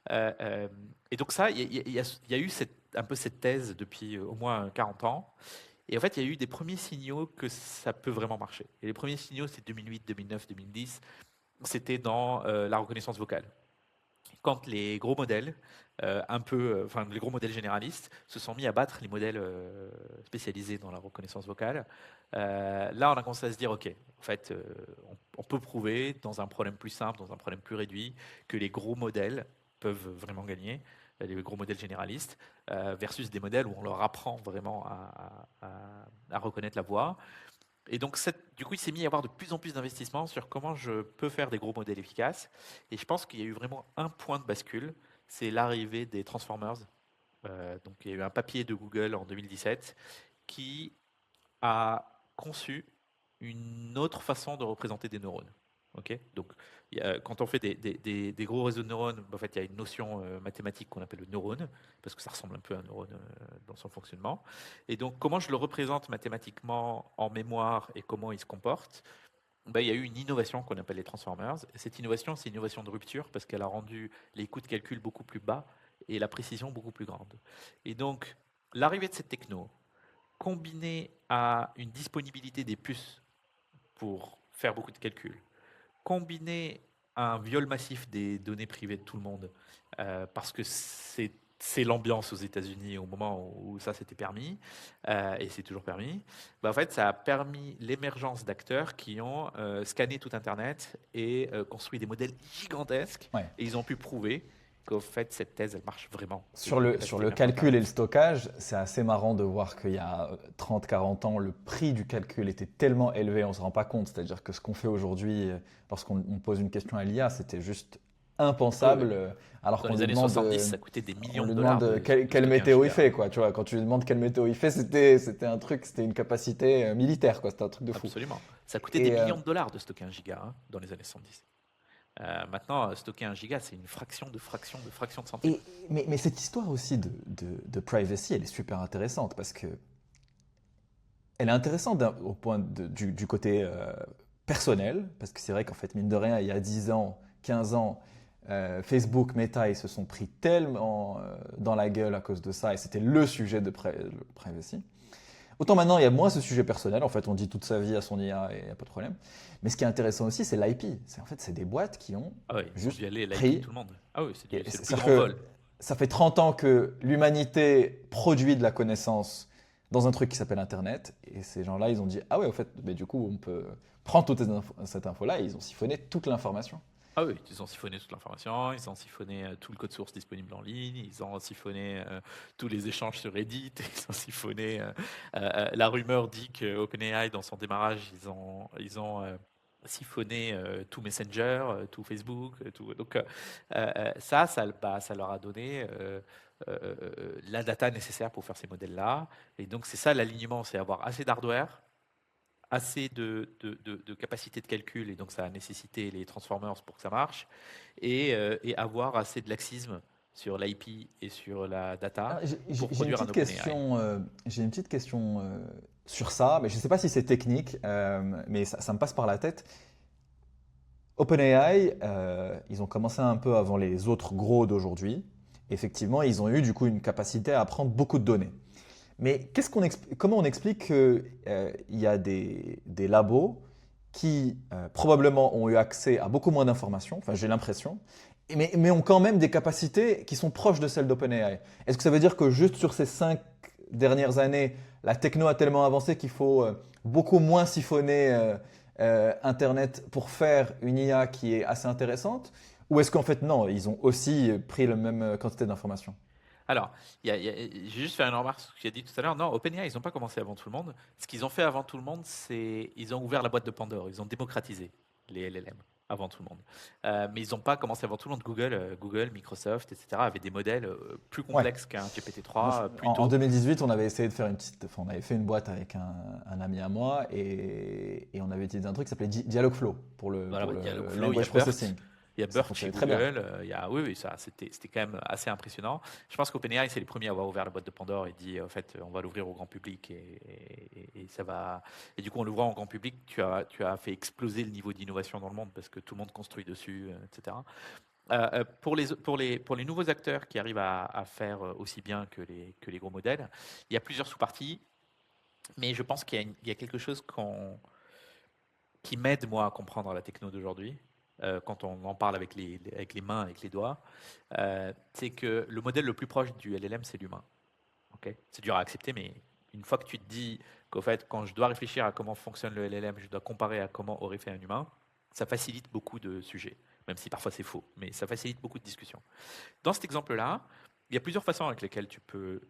Et donc ça, il y a eu un peu cette thèse depuis au moins 40 ans. Et en fait, il y a eu des premiers signaux que ça peut vraiment marcher. Et les premiers signaux, c'est 2008, 2009, 2010. C'était dans la reconnaissance vocale. quand les gros modèles, les gros modèles généralistes, se sont mis à battre les modèles spécialisés dans la reconnaissance vocale. Là, on a commencé à se dire, ok, en fait, on peut prouver dans un problème plus simple, dans un problème plus réduit, que les gros modèles peuvent vraiment gagner, les gros modèles généralistes, versus des modèles où on leur apprend vraiment à reconnaître la voix. Et donc, du coup, il s'est mis à y avoir de plus en plus d'investissements sur comment je peux faire des gros modèles efficaces. Et je pense qu'il y a eu vraiment un point de bascule, c'est l'arrivée des Transformers. Donc, il y a eu un papier de Google en 2017 qui a conçu une autre façon de représenter des neurones. Ok, donc, quand on fait des gros réseaux de neurones, en fait, il y a une notion mathématique qu'on appelle le neurone, parce que ça ressemble un peu à un neurone dans son fonctionnement. Et donc, comment je le représente mathématiquement en mémoire et comment il se comporte, ben, il y a eu une innovation qu'on appelle les Transformers. Et cette innovation, c'est une innovation de rupture parce qu'elle a rendu les coûts de calcul beaucoup plus bas et la précision beaucoup plus grande. Et donc, l'arrivée de cette techno, combinée à une disponibilité des puces pour faire beaucoup de calculs, combinée à un viol massif des données privées de tout le monde, parce que c'est l'ambiance aux États-Unis au moment où ça s'était permis, et c'est toujours permis, bah en fait, ça a permis l'émergence d'acteurs qui ont scanné tout Internet et construit des modèles gigantesques, Ouais. et ils ont pu prouver qu'en fait, cette thèse, elle marche vraiment. Sur le calcul et le stockage, c'est assez marrant de voir qu'il y a 30-40 ans, le prix du calcul était tellement élevé, on ne se rend pas compte. C'est-à-dire que ce qu'on fait aujourd'hui, lorsqu'on pose une question à l'IA, c'était juste impensable. Alors Dans qu'on les lui années demande, 70, ça coûtait des on millions lui de dollars. demande de quelle stocker un météo il giga. fait, quoi. Tu vois, quand tu lui demandes quelle météo il fait, c'était un truc, c'était une capacité militaire, quoi. C'était un truc de fou. Absolument. Ça coûtait Et, des millions de dollars de stocker un giga dans les années 70. Maintenant, stocker un giga, c'est une fraction de centime. mais cette histoire aussi de privacy, elle est super intéressante parce que elle est intéressante au point du côté personnel, parce que c'est vrai qu'en fait, mine de rien, il y a 10 ans, 15 ans, Facebook, Meta, ils se sont pris tellement dans la gueule à cause de ça, et c'était le sujet de privacy. Autant maintenant, il y a moins ce sujet personnel, en fait, on dit toute sa vie à son IA et il n'y a pas de problème. Mais ce qui est intéressant aussi, c'est l'IP. En fait, c'est des boîtes qui ont Ah oui, juste y aller, pris. tout le monde. Ah oui, c'est le plus C'est-à-dire grand vol. ça fait 30 ans que l'humanité produit de la connaissance dans un truc qui s'appelle Internet. Et ces gens-là, ils ont dit, ah ouais, au fait, mais du coup, on peut prendre toute cette info-là et ils ont siphonné toute l'information. Ah oui, ils ont siphonné toute l'information, ils ont siphonné tout le code source disponible en ligne, ils ont siphonné tous les échanges sur Reddit, ils ont siphonné. La rumeur dit que OpenAI, dans son démarrage, ils ont siphonné tout Messenger, tout Facebook, tout. Donc ça leur a donné la data nécessaire pour faire ces modèles-là. Et donc c'est ça l'alignement, c'est avoir assez d'hardware, assez de capacité de calcul, et donc ça a nécessité les transformers pour que ça marche, et avoir assez de laxisme sur l'IP et sur la data pour produire un OpenAI. J'ai une petite question sur ça, mais je ne sais pas si c'est technique, mais ça me passe par la tête. OpenAI, ils ont commencé un peu avant les autres gros d'aujourd'hui. Effectivement, ils ont eu du coup une capacité à prendre beaucoup de données. Mais comment on explique qu'il y a des labos qui probablement ont eu accès à beaucoup moins d'informations, enfin j'ai l'impression, mais ont quand même des capacités qui sont proches de celles d'OpenAI. Est-ce que ça veut dire que juste sur ces 5 dernières années, la techno a tellement avancé qu'il faut beaucoup moins siphonner Internet pour faire une IA qui est assez intéressante? Ou est-ce qu'en fait non, ils ont aussi pris la même quantité d'informations? Alors, je vais juste faire une remarque sur ce que tu as dit tout à l'heure. Non, OpenAI, ils n'ont pas commencé avant tout le monde. Ce qu'ils ont fait avant tout le monde, c'est ils ont ouvert la boîte de Pandore. Ils ont démocratisé les LLM avant tout le monde. Mais ils n'ont pas commencé avant tout le monde. Google, Microsoft, etc. avaient des modèles plus complexes qu'un GPT-3. En 2018, on avait essayé de faire on avait fait une boîte avec un ami à moi et on avait utilisé un truc qui s'appelait Dialogflow pour le Dialogflow, language processing. Il y a Ça BERT chez fonctionnait très Google. Oui, ça, c'était quand même assez impressionnant. Je pense qu'OpenAI, c'est les premiers à avoir ouvert la boîte de Pandore et dit, en fait, on va l'ouvrir au grand public et ça va. Et du coup, en l'ouvrant au grand public, tu as fait exploser le niveau d'innovation dans le monde parce que tout le monde construit dessus, etc. Pour les nouveaux acteurs qui arrivent à faire aussi bien que les gros modèles, il y a plusieurs sous-parties, mais je pense qu'il y a quelque chose qui m'aide, moi, à comprendre la techno d'aujourd'hui. quand on en parle avec avec les mains, avec les doigts, c'est que le modèle le plus proche du LLM, c'est l'humain. Ok, c'est dur à accepter, mais une fois que tu te dis qu'au fait, quand je dois réfléchir à comment fonctionne le LLM, je dois comparer à comment aurait fait un humain, ça facilite beaucoup de sujets, même si parfois c'est faux, mais ça facilite beaucoup de discussions. Dans cet exemple-là, il y a plusieurs façons avec lesquelles tu peux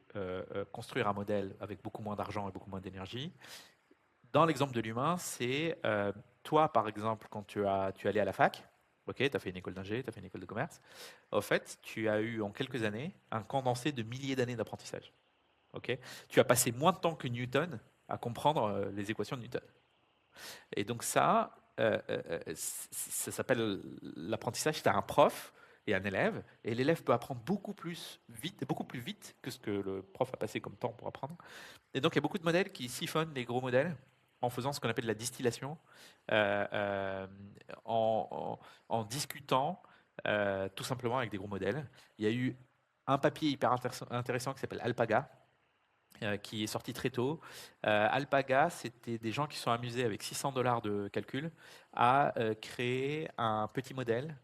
construire un modèle avec beaucoup moins d'argent et beaucoup moins d'énergie. Dans l'exemple de l'humain, c'est toi, par exemple, quand tu es allé à la fac, ok, tu as fait une école d'ingé, tu as fait une école de commerce, au fait, tu as eu en quelques années un condensé de milliers d'années d'apprentissage. Ok, tu as passé moins de temps que Newton à comprendre les équations de Newton. Et donc ça s'appelle l'apprentissage. Tu as un prof et un élève, et l'élève peut apprendre beaucoup plus vite que ce que le prof a passé comme temps pour apprendre. Et donc il y a beaucoup de modèles qui siphonnent les gros modèles en faisant ce qu'on appelle la distillation, euh, euh, en discutant tout simplement avec des gros modèles. Il y a eu un papier hyper intéressant qui s'appelle Alpaga, qui est sorti très tôt. Alpaga, c'était des gens qui sont amusés avec $600 de calcul à créer un petit modèle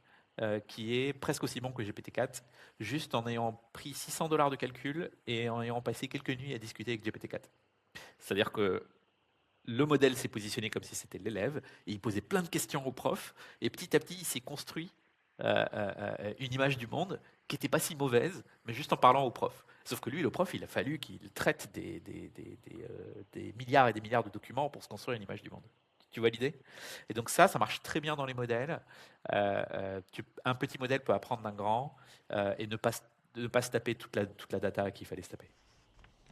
qui est presque aussi bon que GPT-4, juste en ayant pris $600 de calcul et en ayant passé quelques nuits à discuter avec GPT-4. C'est-à-dire que le modèle s'est positionné comme si c'était l'élève, et il posait plein de questions au prof, et petit à petit, il s'est construit une image du monde qui n'était pas si mauvaise, mais juste en parlant au prof. Sauf que lui, le prof, il a fallu qu'il traite des milliards et des milliards de documents pour se construire une image du monde. Tu vois l'idée? Et donc ça marche très bien dans les modèles. Un petit modèle peut apprendre d'un grand et ne pas se taper toute la data qu'il fallait se taper.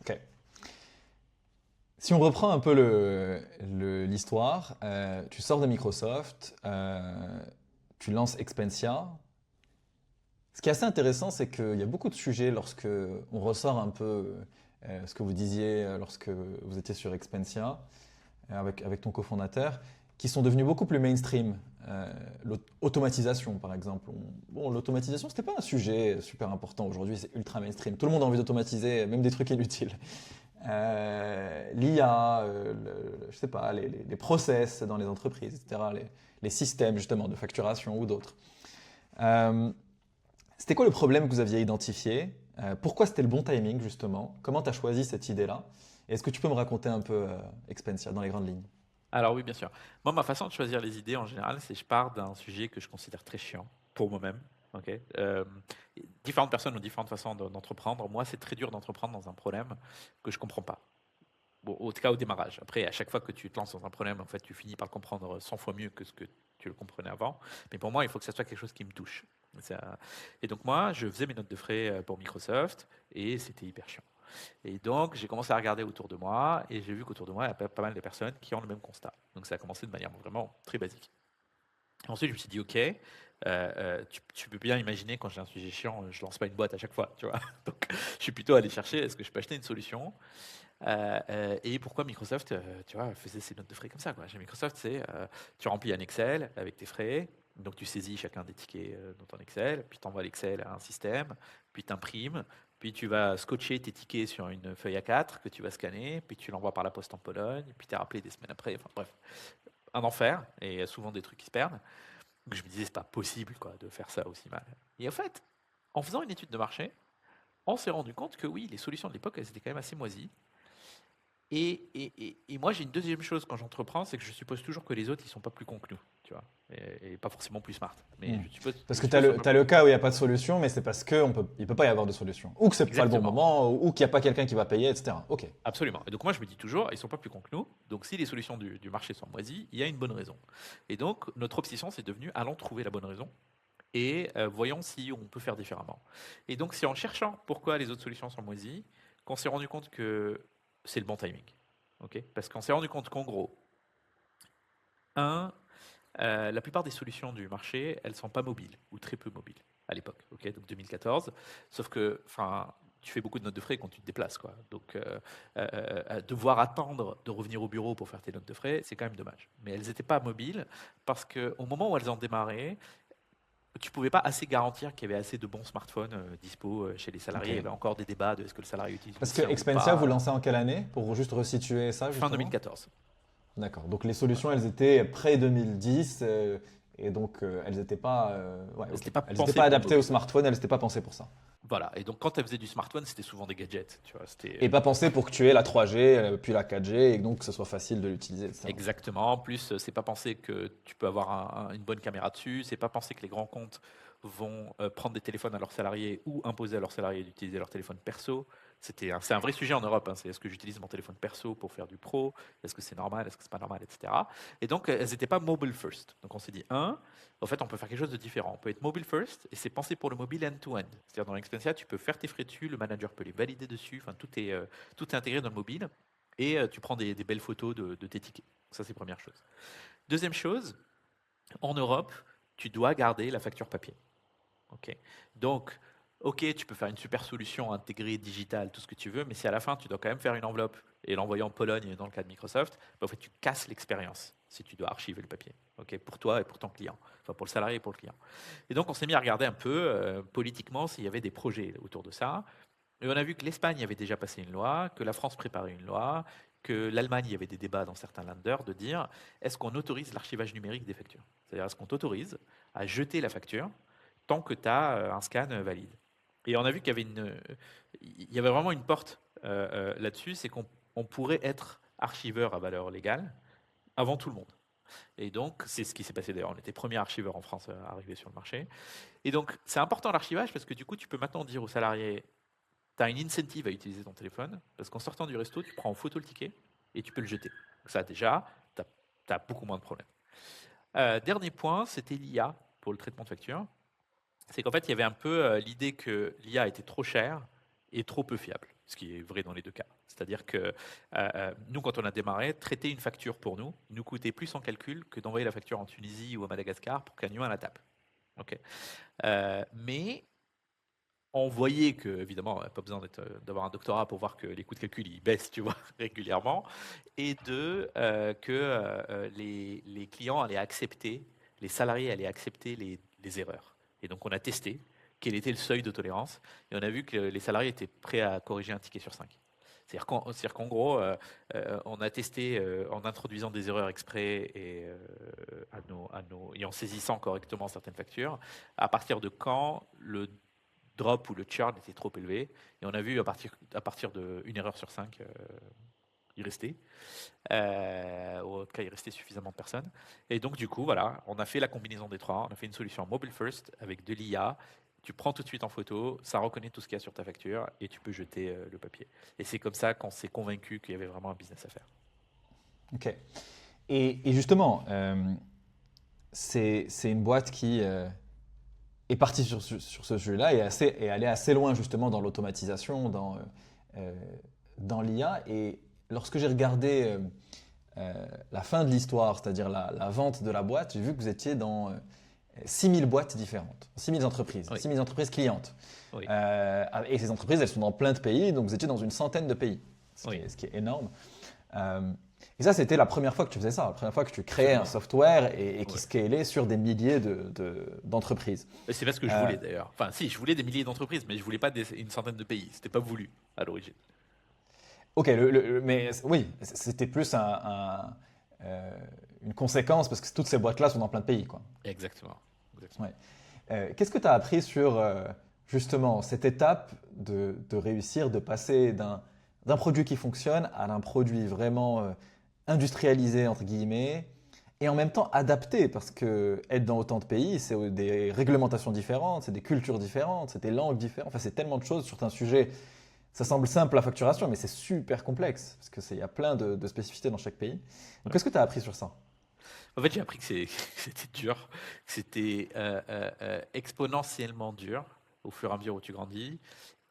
Ok. Si on reprend un peu l'histoire, tu sors de Microsoft, tu lances Expensia. Ce qui est assez intéressant, c'est qu'il y a beaucoup de sujets lorsque on ressort un peu ce que vous disiez lorsque vous étiez sur Expensia avec ton cofondateur, qui sont devenus beaucoup plus mainstream. L'automatisation, par exemple. Bon, l'automatisation, c'était pas un sujet super important. Aujourd'hui, c'est ultra mainstream. Tout le monde a envie d'automatiser, même des trucs inutiles. L'IA, je sais pas, les process dans les entreprises, etc., les systèmes justement de facturation ou d'autres. C'était quoi le problème que vous aviez identifié? Pourquoi c'était le bon timing justement? Comment tu as choisi cette idée-là? Et est-ce que tu peux me raconter un peu Expensia dans les grandes lignes? Alors oui, bien sûr. Moi, ma façon de choisir les idées en général, c'est que je pars d'un sujet que je considère très chiant pour moi-même. Ok. Différentes personnes ont différentes façons d'entreprendre. Moi, c'est très dur d'entreprendre dans un problème que je comprends pas. Bon, en tout cas au démarrage. Après, à chaque fois que tu te lances dans un problème, en fait, tu finis par le comprendre 100 fois mieux que ce que tu le comprenais avant. Mais pour moi, il faut que ça soit quelque chose qui me touche. Et donc moi, je faisais mes notes de frais pour Microsoft et c'était hyper chiant. Et donc, j'ai commencé à regarder autour de moi et j'ai vu qu'autour de moi, il y a pas mal de personnes qui ont le même constat. Donc, ça a commencé de manière vraiment très basique. Ensuite, je me suis dit, OK, tu peux bien imaginer quand j'ai un sujet chiant, je lance pas une boîte à chaque fois, tu vois. Donc, je suis plutôt allé chercher, est-ce que je peux acheter une solution et pourquoi Microsoft, tu vois, faisait ses notes de frais comme ça, quoi. Chez Microsoft, c'est tu remplis un Excel avec tes frais, donc tu saisis chacun des tickets dans ton Excel, puis tu envoies l'Excel à un système, puis tu imprimes, puis tu vas scotcher tes tickets sur une feuille A4 que tu vas scanner, puis tu l'envoies par la poste en Pologne, puis tu es rappelé des semaines après, enfin bref, un enfer, et souvent des trucs qui se perdent. Donc je me disais, c'est pas possible quoi, de faire ça aussi mal. Et en fait, en faisant une étude de marché, on s'est rendu compte que oui, les solutions de l'époque, elles étaient quand même assez moisies. Et moi, j'ai une deuxième chose quand j'entreprends, c'est que je suppose toujours que les autres, ils sont pas plus cons que nous, tu vois, et pas forcément plus smart. Mais je suppose, Parce je que tu suppose as le cas où il n'y a pas de solution, mais c'est parce qu'il ne peut pas y avoir de solution. Ou que c'est pas le bon Exactement. moment, ou qu'il n'y a pas quelqu'un qui va payer, etc. Ok. Absolument. Et donc moi, je me dis toujours, ils sont pas plus cons que nous. Donc si les solutions du marché sont moisies, il y a une bonne raison. Et donc notre obsession, c'est devenu, allons trouver la bonne raison et voyons si on peut faire différemment. Et donc c'est en cherchant pourquoi les autres solutions sont moisies qu'on s'est rendu compte que c'est le bon timing. Ok. Parce qu'on s'est rendu compte qu'en gros, la plupart des solutions du marché, elles sont pas mobiles ou très peu mobiles à l'époque. Ok, donc 2014. Sauf que, enfin, tu fais beaucoup de notes de frais quand tu te déplaces, quoi. Donc, devoir attendre de revenir au bureau pour faire tes notes de frais, c'est quand même dommage. Mais elles n'étaient pas mobiles parce qu'au moment où elles ont démarré, tu pouvais pas assez garantir qu'il y avait assez de bons smartphones dispo chez les salariés. Ok. Il y avait encore des débats de est-ce que le salarié utilise le Parce que sien ou Expensia, vous pas. lancez en quelle année? Pour juste resituer ça, Fin justement. 2014. D'accord. Donc les solutions, elles étaient pré-2010. Et donc, elles n'étaient pas, Elles ok. n'étaient pas Elles pensées n'étaient pas pour le adaptées au mobile. smartphone, elles n'étaient pas pensées pour ça. Voilà. Et donc, quand elles faisaient du smartphone, c'était souvent des gadgets. Tu vois, c'était Et pas pensées pour que tu aies la 3G, puis la 4G, et donc que ce soit facile de l'utiliser, etc. exactement. En plus, c'est pas pensé que tu peux avoir une bonne caméra dessus. C'est pas pensé que les grands comptes vont prendre des téléphones à leurs salariés ou imposer à leurs salariés d'utiliser leur téléphone perso. C'est un vrai sujet en Europe. Hein. C'est est-ce que j'utilise mon téléphone perso pour faire du pro? Est-ce que c'est normal? Est-ce que c'est pas normal? Etc. Et donc, elles n'étaient pas mobile first. Donc, on s'est dit, en fait, on peut faire quelque chose de différent. On peut être mobile first et c'est pensé pour le mobile end-to-end. C'est-à-dire, dans l'Expensia, tu peux faire tes frais dessus, le manager peut les valider dessus. Enfin, tout est intégré dans le mobile et tu prends des belles photos de tes tickets. Ça, c'est la première chose. Deuxième chose, en Europe, tu dois garder la facture papier. Ok. Donc, ok, tu peux faire une super solution intégrée, digitale, tout ce que tu veux, mais si à la fin, tu dois quand même faire une enveloppe et l'envoyer en Pologne dans le cas de Microsoft, en fait, tu casses l'expérience si tu dois archiver le papier, ok, pour toi et pour ton client, enfin pour le salarié et pour le client. Et donc, on s'est mis à regarder un peu politiquement s'il y avait des projets autour de ça. Et on a vu que l'Espagne avait déjà passé une loi, que la France préparait une loi, que l'Allemagne, il y avait des débats dans certains Länder de dire est-ce qu'on autorise l'archivage numérique des factures? C'est-à-dire, est-ce qu'on t'autorise à jeter la facture tant que tu as un scan valide? Et on a vu il y avait vraiment une porte là-dessus, c'est qu'on pourrait être archiveur à valeur légale avant tout le monde. Et donc, c'est ce qui s'est passé d'ailleurs. On était premier archiveur en France à arriver sur le marché. Et donc, c'est important l'archivage parce que du coup, tu peux maintenant dire aux salariés tu as une incentive à utiliser ton téléphone, parce qu'en sortant du resto, tu prends en photo le ticket et tu peux le jeter. Donc ça, déjà, tu as beaucoup moins de problèmes. Dernier point, c'était l'IA pour le traitement de facture. C'est qu'en fait, il y avait un peu l'idée que l'IA était trop chère et trop peu fiable, ce qui est vrai dans les deux cas. C'est-à-dire que nous, quand on a démarré, traiter une facture pour nous, il nous coûtait plus en calcul que d'envoyer la facture en Tunisie ou à Madagascar pour qu'un humain la tape. Okay. Mais on voyait que, évidemment, pas besoin d'avoir un doctorat pour voir que les coûts de calcul ils baissent, tu vois, régulièrement, et que les clients allaient accepter, les salariés allaient accepter les erreurs. Et donc, on a testé quel était le seuil de tolérance, et on a vu que les salariés étaient prêts à corriger un ticket sur 5. C'est-à-dire qu'en gros, on a testé en introduisant des erreurs exprès et en saisissant correctement certaines factures, à partir de quand le drop ou le churn était trop élevé. Et on a vu à partir d'une erreur sur 5, il restait. Ou en tout cas, il restait suffisamment de personnes. Et donc, du coup, voilà, on a fait la combinaison des trois. On a fait une solution mobile first avec de l'IA. Tu prends tout de suite en photo, ça reconnaît tout ce qu'il y a sur ta facture et tu peux jeter le papier. Et c'est comme ça qu'on s'est convaincu qu'il y avait vraiment un business à faire. Ok. Et justement, c'est une boîte qui est partie sur ce sujet-là et est allée assez loin justement dans l'automatisation, euh, dans l'IA. Et lorsque j'ai regardé la fin de l'histoire, c'est-à-dire la vente de la boîte, j'ai vu que vous étiez dans 6000 boîtes différentes, 6000 entreprises, Oui. 6000 entreprises clientes. Oui. Et ces entreprises, elles sont dans plein de pays, donc vous étiez dans une centaine de pays, Oui. ce qui est énorme. Et ça, c'était la première fois que tu faisais ça, la première fois que tu créais un software et qui Ouais. scalait sur des milliers d'entreprises. Et c'est pas ce que je voulais d'ailleurs. Enfin, si, je voulais des milliers d'entreprises, mais je voulais pas une centaine de pays. C'était pas voulu à l'origine. Ok, mais oui, c'était plus une conséquence parce que toutes ces boîtes-là sont dans plein de pays, quoi. Exactement. Ouais. Qu'est-ce que tu as appris sur justement cette étape de réussir, de passer d'un produit qui fonctionne à un produit vraiment industrialisé, entre guillemets, et en même temps adapté, parce que être dans autant de pays, c'est des réglementations différentes, c'est des cultures différentes, c'est des langues différentes, enfin c'est tellement de choses sur un sujet. Ça semble simple la facturation, mais c'est super complexe, parce qu'il y a plein de spécificités dans chaque pays. Donc qu'est-ce que tu as appris sur ça? En fait, j'ai appris que que c'était dur, que c'était exponentiellement dur au fur et à mesure où tu grandis,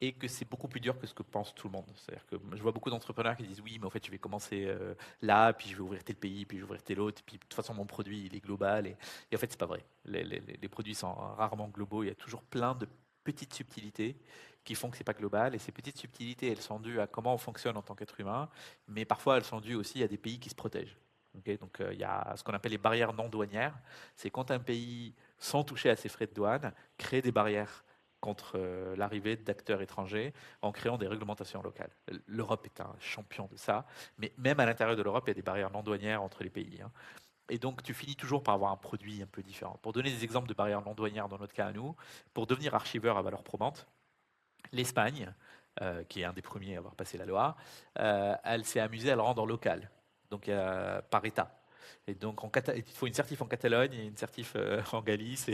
et que c'est beaucoup plus dur que ce que pense tout le monde. C'est-à-dire que je vois beaucoup d'entrepreneurs qui disent oui, mais en fait, je vais commencer là, puis je vais ouvrir tel pays, puis je vais ouvrir tel autre, puis de toute façon, mon produit, il est global. Et en fait, c'est pas vrai. Les produits sont rarement globaux. Il y a toujours plein de petites subtilités qui font que c'est pas global. Et ces petites subtilités, elles sont dues à comment on fonctionne en tant qu'être humain, mais parfois, elles sont dues aussi à des pays qui se protègent. Okay, donc, il y a ce qu'on appelle les barrières non douanières. C'est quand un pays, sans toucher à ses frais de douane, crée des barrières contre l'arrivée d'acteurs étrangers en créant des réglementations locales. L'Europe est un champion de ça, mais même à l'intérieur de l'Europe, il y a des barrières non douanières entre les pays. Hein. Et donc, tu finis toujours par avoir un produit un peu différent. Pour donner des exemples de barrières non douanières dans notre cas à nous, pour devenir archiveur à valeur probante, l'Espagne, qui est un des premiers à avoir passé la loi, elle s'est amusée à le rendre local, donc par État. Et donc, il faut une certif en Catalogne et une certif en Galice.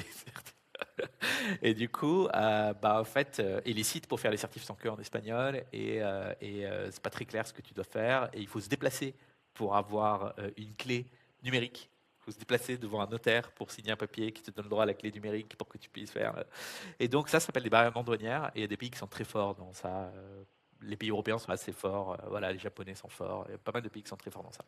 Et du coup, en fait, et les sites pour faire les certifs sont que en espagnol, c'est pas très clair ce que tu dois faire, et il faut se déplacer pour avoir une clé numérique. Il faut se déplacer devant un notaire pour signer un papier qui te donne le droit à la clé numérique pour que tu puisses faire. Et donc ça s'appelle des barrières non douanières, et il y a des pays qui sont très forts dans ça. Les pays européens sont assez forts, voilà, les Japonais sont forts, il y a pas mal de pays qui sont très forts dans ça.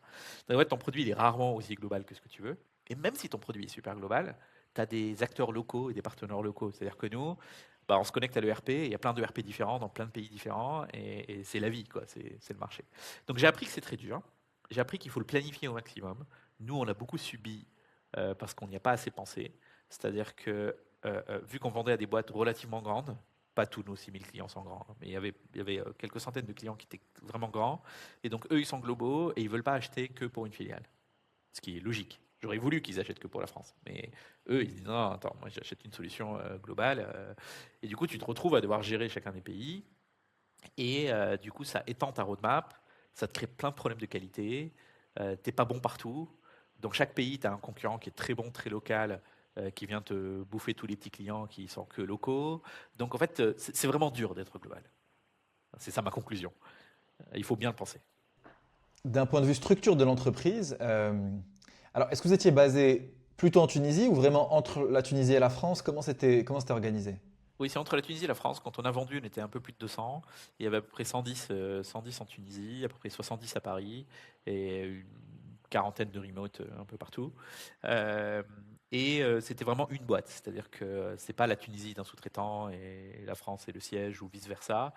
Donc, en fait, ton produit il est rarement aussi global que ce que tu veux, et même si ton produit est super global, tu as des acteurs locaux et des partenaires locaux. C'est-à-dire que nous, on se connecte à l'ERP, il y a plein d'ERP différents dans plein de pays différents, et c'est la vie, quoi, c'est le marché. Donc j'ai appris que c'est très dur, j'ai appris qu'il faut le planifier au maximum. Nous, on a beaucoup subi parce qu'on n'y a pas assez pensé. C'est-à-dire que vu qu'on vendait à des boîtes relativement grandes, pas tous nos 6000 clients sont grands, mais il y avait quelques centaines de clients qui étaient vraiment grands, et donc eux, ils sont globaux, et ils ne veulent pas acheter que pour une filiale, ce qui est logique. J'aurais voulu qu'ils achètent que pour la France, mais eux, ils disent non, attends, moi j'achète une solution globale, et du coup, tu te retrouves à devoir gérer chacun des pays, et du coup, ça étend ta roadmap, ça te crée plein de problèmes de qualité, t'es pas bon partout. Dans chaque pays, tu as un concurrent qui est très bon, très local, qui vient te bouffer tous les petits clients qui sont que locaux. Donc en fait, c'est vraiment dur d'être global. C'est ça ma conclusion. Il faut bien le penser. D'un point de vue structure de l'entreprise, alors est-ce que vous étiez basé plutôt en Tunisie ou vraiment entre la Tunisie et la France? Comment c'était organisé? Oui, c'est entre la Tunisie et la France. Quand on a vendu, on était un peu plus de 200. Il y avait à peu près 110 en Tunisie, à peu près 70 à Paris et une quarantaine de remote un peu partout. C'était vraiment une boîte. C'est-à-dire que c'est pas la Tunisie d'un sous-traitant et la France est le siège ou vice-versa.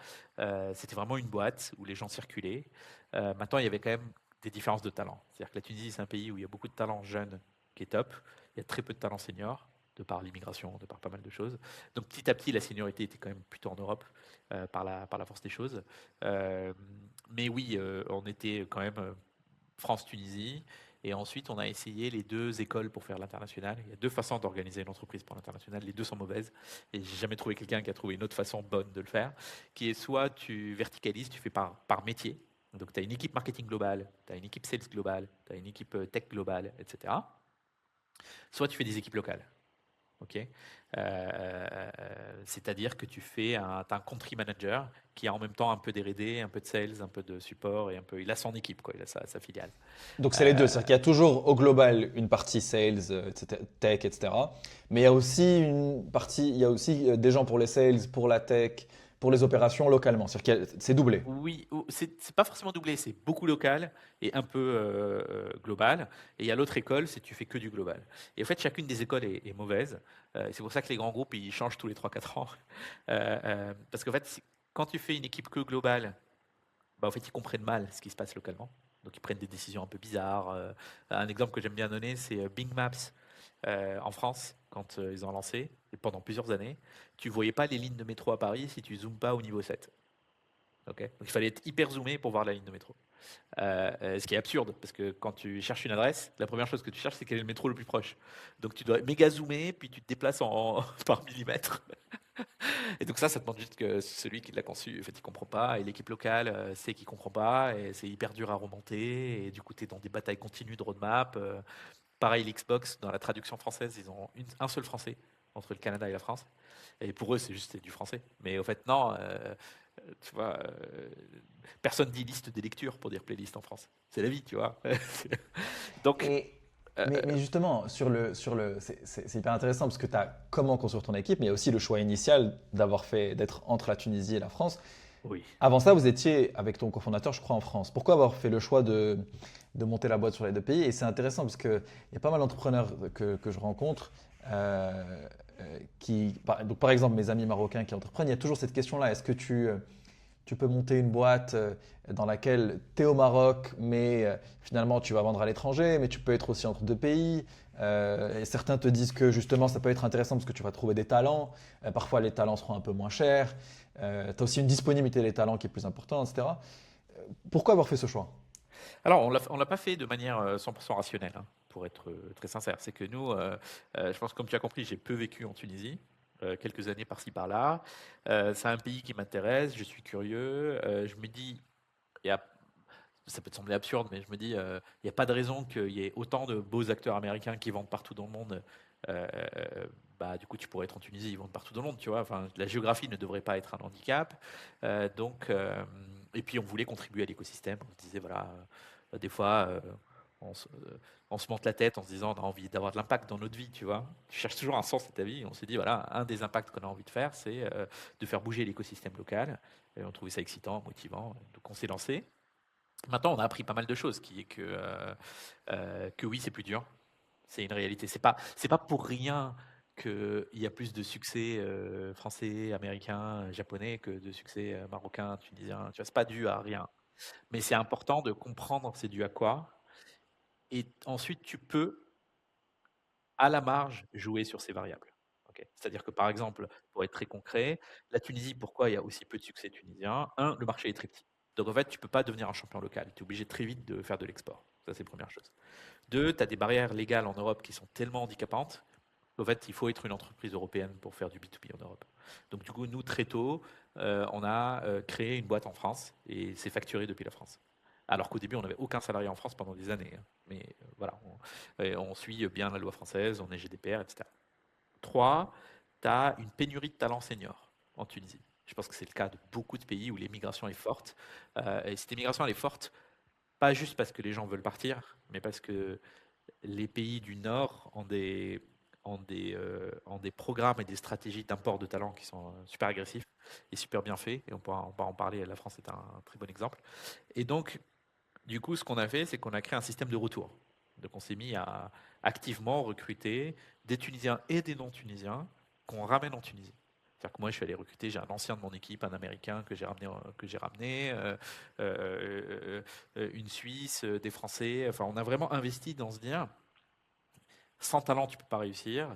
C'était vraiment une boîte où les gens circulaient. Maintenant, il y avait quand même des différences de talent. C'est-à-dire que la Tunisie, c'est un pays où il y a beaucoup de talents jeunes qui est top. Il y a très peu de talents seniors de par l'immigration, de par pas mal de choses. Donc petit à petit, la seniorité était quand même plutôt en Europe par la force des choses. Mais oui, on était quand même France-Tunisie. Et ensuite, on a essayé les deux écoles pour faire l'international. Il y a deux façons d'organiser une entreprise pour l'international. Les deux sont mauvaises. Et j'ai jamais trouvé quelqu'un qui a trouvé une autre façon bonne de le faire. Qui est soit tu verticalises, tu fais par métier. Donc tu as une équipe marketing globale, tu as une équipe sales globale, tu as une équipe tech globale, etc. Soit tu fais des équipes locales. Ok. C'est-à-dire que t'as un country manager qui a en même temps un peu d'R&D, un peu de sales, un peu de support et il a son équipe, quoi, il a sa filiale. Donc c'est les deux, c'est-à-dire qu'il y a toujours au global une partie sales, etc., tech, etc. Mais il y a aussi il y a aussi des gens pour les sales, pour la tech, pour les opérations localement. C'est-à-dire que c'est doublé. Oui, c'est pas forcément doublé, c'est beaucoup local et un peu global. Et il y a l'autre école, c'est tu fais que du global. Et en fait, chacune des écoles est mauvaise. Et c'est pour ça que les grands groupes, ils changent tous les 3-4 ans. Parce qu'en fait, quand tu fais une équipe que globale, en fait, ils comprennent mal ce qui se passe localement. Donc, ils prennent des décisions un peu bizarres. Un exemple que j'aime bien donner, c'est Bing Maps en France, quand ils ont lancé, et pendant plusieurs années. Tu voyais pas les lignes de métro à Paris si tu zoomes pas au niveau 7. Ok. Donc, il fallait être hyper zoomé pour voir la ligne de métro. Ce qui est absurde, parce que quand tu cherches une adresse, la première chose que tu cherches, c'est quel est le métro le plus proche. Donc tu dois méga zoomer, puis tu te déplaces par millimètre. Et donc ça te montre juste que celui qui l'a conçu, en fait, il comprend pas, et l'équipe locale sait qu'il comprend pas, et c'est hyper dur à remonter, et du coup, tu es dans des batailles continues de roadmap. Pareil, l'Xbox, dans la traduction française, ils ont un seul français entre le Canada et la France. Et pour eux, c'est du français. Mais au fait, non, tu vois, personne dit liste des lectures pour dire playlist en France. C'est la vie, tu vois. Donc, Et, mais justement, c'est hyper intéressant parce que tu as comment construire ton équipe, mais il y a aussi le choix initial d'être entre la Tunisie et la France. oui. Avant ça, vous étiez avec ton cofondateur, je crois, en France. Pourquoi avoir fait le choix de monter la boîte sur les deux pays? Et c'est intéressant parce qu'il y a pas mal d'entrepreneurs que je rencontre donc par exemple, mes amis marocains qui entreprennent, il y a toujours cette question-là. Est-ce que tu peux monter une boîte dans laquelle tu es au Maroc, mais finalement tu vas vendre à l'étranger, mais tu peux être aussi entre deux pays. Et certains te disent que justement ça peut être intéressant parce que tu vas trouver des talents. Parfois les talents seront un peu moins chers. Tu as aussi une disponibilité des talents qui est plus importante, etc. Pourquoi avoir fait ce choix? Alors, on l'a pas fait de manière 100% rationnelle, hein. pour être très sincère. C'est que nous, je pense que comme tu as compris, j'ai peu vécu en Tunisie, quelques années par-ci par-là. C'est un pays qui m'intéresse, je suis curieux. Je me dis, il y a ça peut te sembler absurde, mais je me dis, il n'y a pas de raison qu'il y ait autant de beaux acteurs américains qui vendent partout dans le monde. Euh, Bah, du coup, tu pourrais être en Tunisie, ils vendent partout dans le monde, tu vois. Enfin, la géographie ne devrait pas être un handicap. Et puis, on voulait contribuer à l'écosystème. On se disait, voilà, des fois, on se, on se monte la tête en se disant, on a envie d'avoir de l'impact dans notre vie, tu vois. Tu cherches toujours un sens à ta vie. On s'est dit, voilà, un des impacts qu'on a envie de faire, c'est de faire bouger l'écosystème local. Et on trouvait ça excitant, motivant. Donc, on s'est lancé. Maintenant, on a appris pas mal de choses, qui est que oui, c'est plus dur. C'est une réalité. C'est pas pour rien qu'il y a plus de succès français, américain, japonais que de succès marocain, tunisien. Tu vois, c'est pas dû à rien. Mais c'est important de comprendre c'est dû à quoi. Et ensuite, tu peux, à la marge, jouer sur ces variables. Ok. C'est-à-dire que, par exemple, pour être très concret, la Tunisie, pourquoi il y a aussi peu de succès tunisien? Un, le marché est très petit. Donc, en fait, tu ne peux pas devenir un champion local. Tu es obligé très vite de faire de l'export. Ça, c'est la première chose. Deux, tu as des barrières légales en Europe qui sont tellement handicapantes. En fait, il faut être une entreprise européenne pour faire du B2B en Europe. Donc, du coup, nous, très tôt, on a créé une boîte en France et c'est facturé depuis la France. Alors qu'au début, on n'avait aucun salarié en France pendant des années, hein. Mais voilà, on suit bien la loi française, on est GDPR, etc. Trois, tu as une pénurie de talents seniors en Tunisie. Je pense que c'est le cas de beaucoup de pays où l'immigration est forte. Et cette immigration, elle est forte, pas juste parce que les gens veulent partir, mais parce que les pays du Nord ont des programmes et des stratégies d'import de talents qui sont super agressifs et super bien faits. Et on pourra en parler. La France est un très bon exemple. Et donc, du coup, ce qu'on a fait, c'est qu'on a créé un système de retour. Donc, on s'est mis à activement recruter des Tunisiens et des non-Tunisiens qu'on ramène en Tunisie. C'est-à-dire que moi, je suis allé recruter, j'ai un ancien de mon équipe, un Américain que j'ai ramené, une Suisse, des Français. Enfin, on a vraiment investi dans se dire, sans talent, tu peux pas réussir.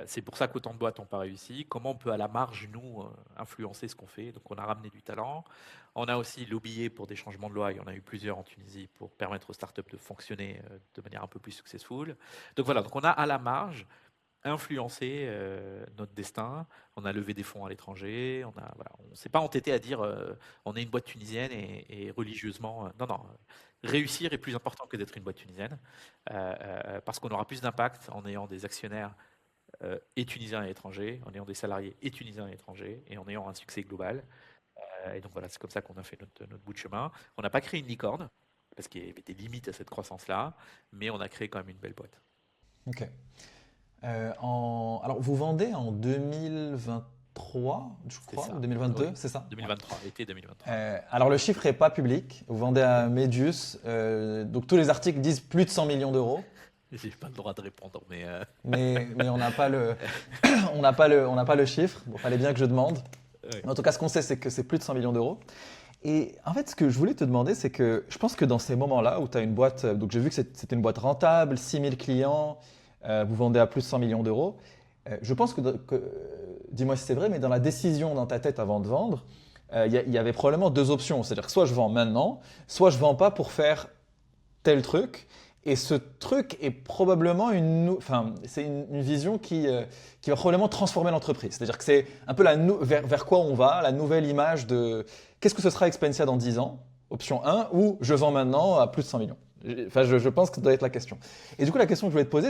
C'est pour ça qu'autant de boîtes n'ont pas réussi. Comment on peut à la marge, nous, influencer ce qu'on fait? Donc on a ramené du talent. On a aussi lobbyé pour des changements de loi. Il y en a eu plusieurs en Tunisie pour permettre aux startups de fonctionner de manière un peu plus successful. Donc voilà, donc on a à la marge influencé notre destin. On a levé des fonds à l'étranger. On s'est pas entêté à dire on est une boîte tunisienne et religieusement. Non, non. Réussir est plus important que d'être une boîte tunisienne parce qu'on aura plus d'impact en ayant des actionnaires et tunisiens et étrangers, en ayant des salariés et tunisiens et étrangers, et en ayant un succès global. Et donc voilà, c'est comme ça qu'on a fait notre bout de chemin. On n'a pas créé une licorne, parce qu'il y avait des limites à cette croissance-là, mais on a créé quand même une belle boîte. Ok. Alors, vous vendez en 2023, je C'est crois, ça. ou 2022, Oui. c'est ça? 2023, été 2023. Alors, le chiffre n'est pas public. Vous vendez à Medius. Donc, tous les articles disent plus de 100 millions d'euros. J'ai pas le droit de répondre, mais Mais on n'a pas on n'a pas le chiffre. Bon, fallait bien que je demande. ouais. En tout cas, ce qu'on sait, c'est que c'est plus de 100 millions d'euros. Et en fait, ce que je voulais te demander, c'est que je pense que dans ces moments-là où tu as une boîte, donc j'ai vu que c'était une boîte rentable, 6000 clients, vous vendez à plus de 100 millions d'euros. Je pense dis-moi si c'est vrai, mais dans la décision dans ta tête avant de vendre, il y avait probablement deux options. C'est-à-dire que soit je vends maintenant, soit je vends pas pour faire tel truc. Et ce truc est probablement c'est une vision qui va probablement transformer l'entreprise. C'est-à-dire que c'est un peu vers quoi on va, la nouvelle image de qu'est-ce que ce sera Expensia dans 10 ans, option 1, ou je vends maintenant à plus de 100 millions. Enfin, je pense que ça doit être la question. Et du coup, la question que je voulais te poser,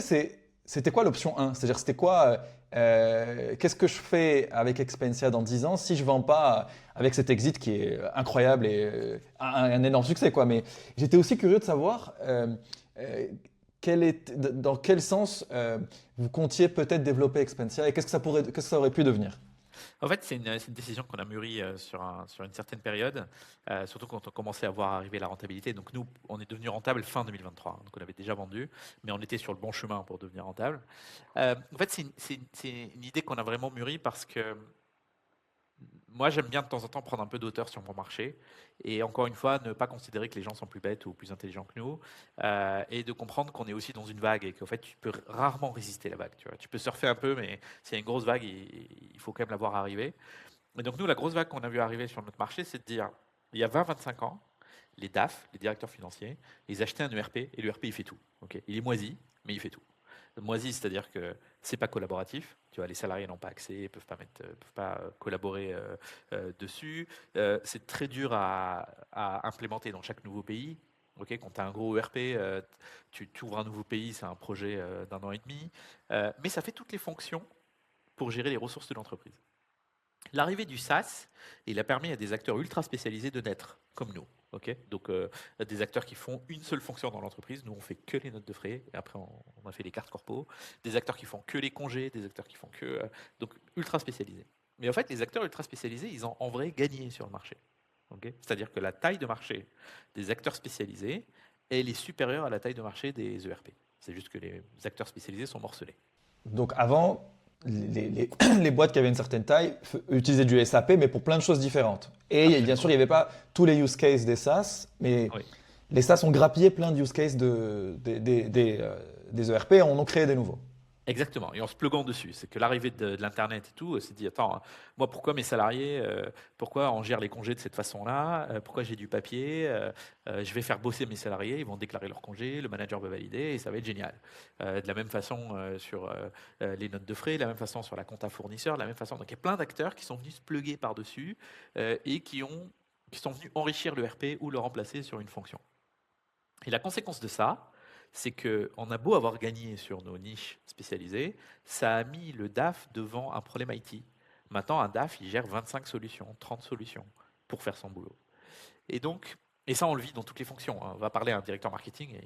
c'était quoi l'option 1? C'est-à-dire, c'était quoi qu'est-ce que je fais avec Expensia dans 10 ans si je vends pas avec cet exit qui est incroyable et un énorme succès, quoi. Mais j'étais aussi curieux de savoir dans quel sens vous comptiez peut-être développer Expensia et qu'est-ce que ça aurait pu devenir? En fait, c'est une décision qu'on a mûrie sur une certaine période, surtout quand on commençait à voir arriver la rentabilité. Donc nous, on est devenu rentable fin 2023. Donc on avait déjà vendu, mais on était sur le bon chemin pour devenir rentable. En fait, c'est une idée qu'on a vraiment mûrie parce que moi, j'aime bien de temps en temps prendre un peu d'auteur sur mon marché et encore une fois, ne pas considérer que les gens sont plus bêtes ou plus intelligents que nous et de comprendre qu'on est aussi dans une vague et qu'en fait, tu peux rarement résister la vague. Tu vois. Tu peux surfer un peu, mais s'il y a une grosse vague, il faut quand même la voir arriver. Et donc, nous, la grosse vague qu'on a vu arriver sur notre marché, c'est de dire, il y a 20-25 ans, les DAF, les directeurs financiers, ils achetaient un ERP et l'ERP il fait tout. Ok, il est moisi, mais il fait tout. Moisi, c'est-à-dire que c'est pas collaboratif. Tu vois, les salariés n'ont pas accès, peuvent pas collaborer dessus. C'est très dur à implémenter dans chaque nouveau pays. Ok, quand tu as un gros ERP, tu ouvres un nouveau pays, c'est un projet d'un an et demi. Mais ça fait toutes les fonctions pour gérer les ressources de l'entreprise. L'arrivée du SaaS, il a permis à des acteurs ultra spécialisés de naître, comme nous. Ok, donc, des acteurs qui font une seule fonction dans l'entreprise. Nous, on fait que les notes de frais. Et après, on a fait les cartes corpo. Des acteurs qui font que les congés, des acteurs qui font que. Donc, ultra spécialisés. Mais en fait, les acteurs ultra spécialisés, ils ont en vrai gagné sur le marché. Ok, c'est-à-dire que la taille de marché des acteurs spécialisés, elle est supérieure à la taille de marché des ERP. C'est juste que les acteurs spécialisés sont morcelés. Donc avant, les boîtes qui avaient une certaine taille utilisaient du SAP, mais pour plein de choses différentes. Et bien sûr, il n'y avait pas tous les use cases des SaaS, mais Oui. les SaaS ont grappillé plein de use cases des ERP et en ont créé des nouveaux. Exactement, et en se pluguant dessus. C'est que l'arrivée de l'Internet et tout, s'est dit, attends, moi pourquoi mes salariés, pourquoi on gère les congés de cette façon-là, pourquoi j'ai du papier, je vais faire bosser mes salariés, ils vont déclarer leurs congés, le manager va valider et ça va être génial. De la même façon sur les notes de frais, de la même façon sur la compta fournisseur, de la même façon. Donc il y a plein d'acteurs qui sont venus se pluguer par-dessus et qui sont venus enrichir le RP ou le remplacer sur une fonction. Et la conséquence de ça, c'est qu'on a beau avoir gagné sur nos niches spécialisées, ça a mis le DAF devant un problème IT. Maintenant, un DAF, il gère 25 solutions, 30 solutions pour faire son boulot. Et donc, et ça, on le vit dans toutes les fonctions. Hein. On va parler à un directeur marketing,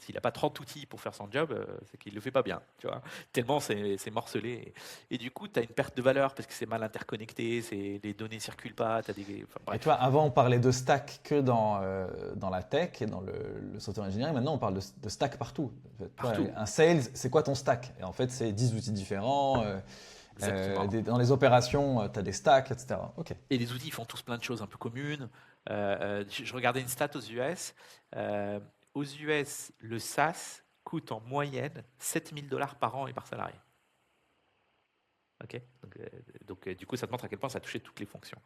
s'il n'a pas 30 outils pour faire son job, c'est qu'il ne le fait pas bien. Tu vois. Tellement c'est morcelé. Et du coup, tu as une perte de valeur parce que c'est mal interconnecté, les données ne circulent pas. Enfin, Et bref. tu vois, avant, on parlait de stack que dans la tech et dans le software engineering. Maintenant, on parle de stack partout. En fait, Partout. un sales, c'est quoi ton stack? Et en fait, c'est 10 outils différents. Exactement. Dans les opérations, tu as des stacks, etc. Ok. Et les outils font tous plein de choses un peu communes. Je regardais une stat aux US. Aux US, le SaaS coûte en moyenne 7 000 $ par an et par salarié. Ok, donc, du coup, ça te montre à quel point ça a touché toutes les fonctions.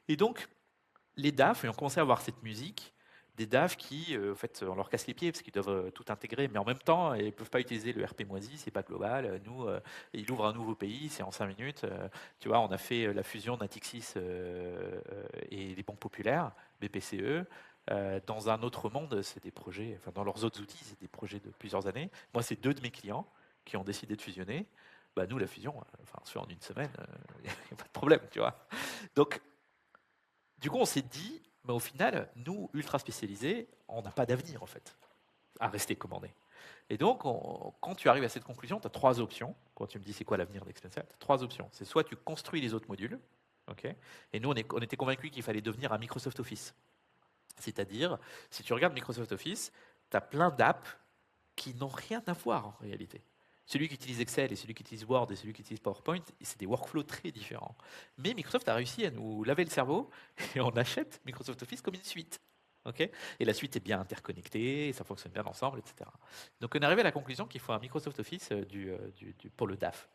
Et donc, les DAF, et on commençait à avoir cette musique, des DAF qui, en fait, on leur casse les pieds parce qu'ils doivent tout intégrer, mais en même temps, ils ne peuvent pas utiliser le RP moisi, c'est pas global. Nous, ils ouvrent un nouveau pays, c'est en 5 minutes. Tu vois, on a fait la fusion Natixis et les banques populaires, BPCE. Dans un autre monde, c'est des projets, enfin, dans leurs autres outils, c'est des projets de plusieurs années. Moi, c'est 2 de mes clients qui ont décidé de fusionner. Bah, nous, la fusion, enfin, se fait en une semaine, il n'y a pas de problème, tu vois. Donc, du coup, on s'est dit, au final, nous, ultra spécialisés, on n'a pas d'avenir, en fait, à rester commandé. Et donc, quand tu arrives à cette conclusion, tu as 3 options. Quand tu me dis c'est quoi l'avenir d'Expensia, tu as 3 options. C'est soit tu construis les autres modules, ok. Et nous, on était convaincus qu'il fallait devenir un Microsoft Office. C'est-à-dire, si tu regardes Microsoft Office, tu as plein d'apps qui n'ont rien à voir en réalité. Celui qui utilise Excel et celui qui utilise Word et celui qui utilise PowerPoint, c'est des workflows très différents. Mais Microsoft a réussi à nous laver le cerveau et on achète Microsoft Office comme une suite. Okay, et la suite est bien interconnectée, ça fonctionne bien ensemble, etc. Donc on est arrivé à la conclusion qu'il faut un Microsoft Office pour le DAF.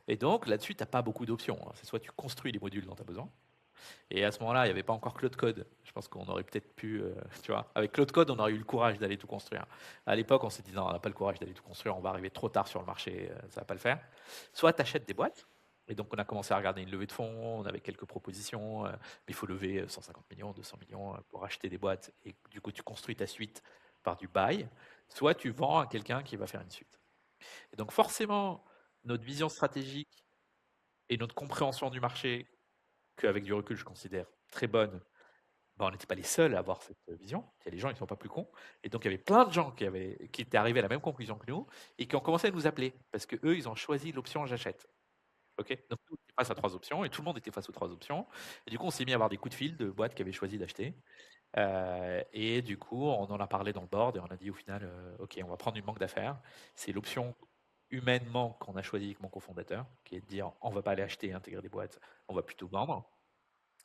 Et donc là-dessus, tu n'as pas beaucoup d'options. Hein. C'est soit tu construis les modules dont tu as besoin, et à ce moment-là, il n'y avait pas encore Claude Code. Je pense qu'on aurait peut-être pu, tu vois, avec Claude Code, on aurait eu le courage d'aller tout construire. À l'époque, on s'est dit non, on n'a pas le courage d'aller tout construire, on va arriver trop tard sur le marché, ça ne va pas le faire. Soit tu achètes des boîtes, et donc on a commencé à regarder une levée de fonds, on avait quelques propositions, mais il faut lever 150 millions, 200 millions pour acheter des boîtes, et du coup tu construis ta suite par du buy, soit tu vends à quelqu'un qui va faire une suite. Et donc forcément, notre vision stratégique et notre compréhension du marché, qu'avec du recul je considère très bonne, on n'était pas les seuls à avoir cette vision. Il y a les gens, ils ne sont pas plus cons. Et donc, il y avait plein de gens qui étaient arrivés à la même conclusion que nous et qui ont commencé à nous appeler parce qu'eux, ils ont choisi l'option j'achète. Okay, donc, nous, on était face à 3 options et tout le monde était face aux 3 options. Et du coup, on s'est mis à avoir des coups de fil de boîtes qui avaient choisi d'acheter. Et du coup, on en a parlé dans le board et on a dit au final, OK, on va prendre une banque d'affaires. C'est l'option humainement qu'on a choisi avec mon cofondateur, qui est de dire on ne va pas aller acheter et intégrer des boîtes, on va plutôt vendre.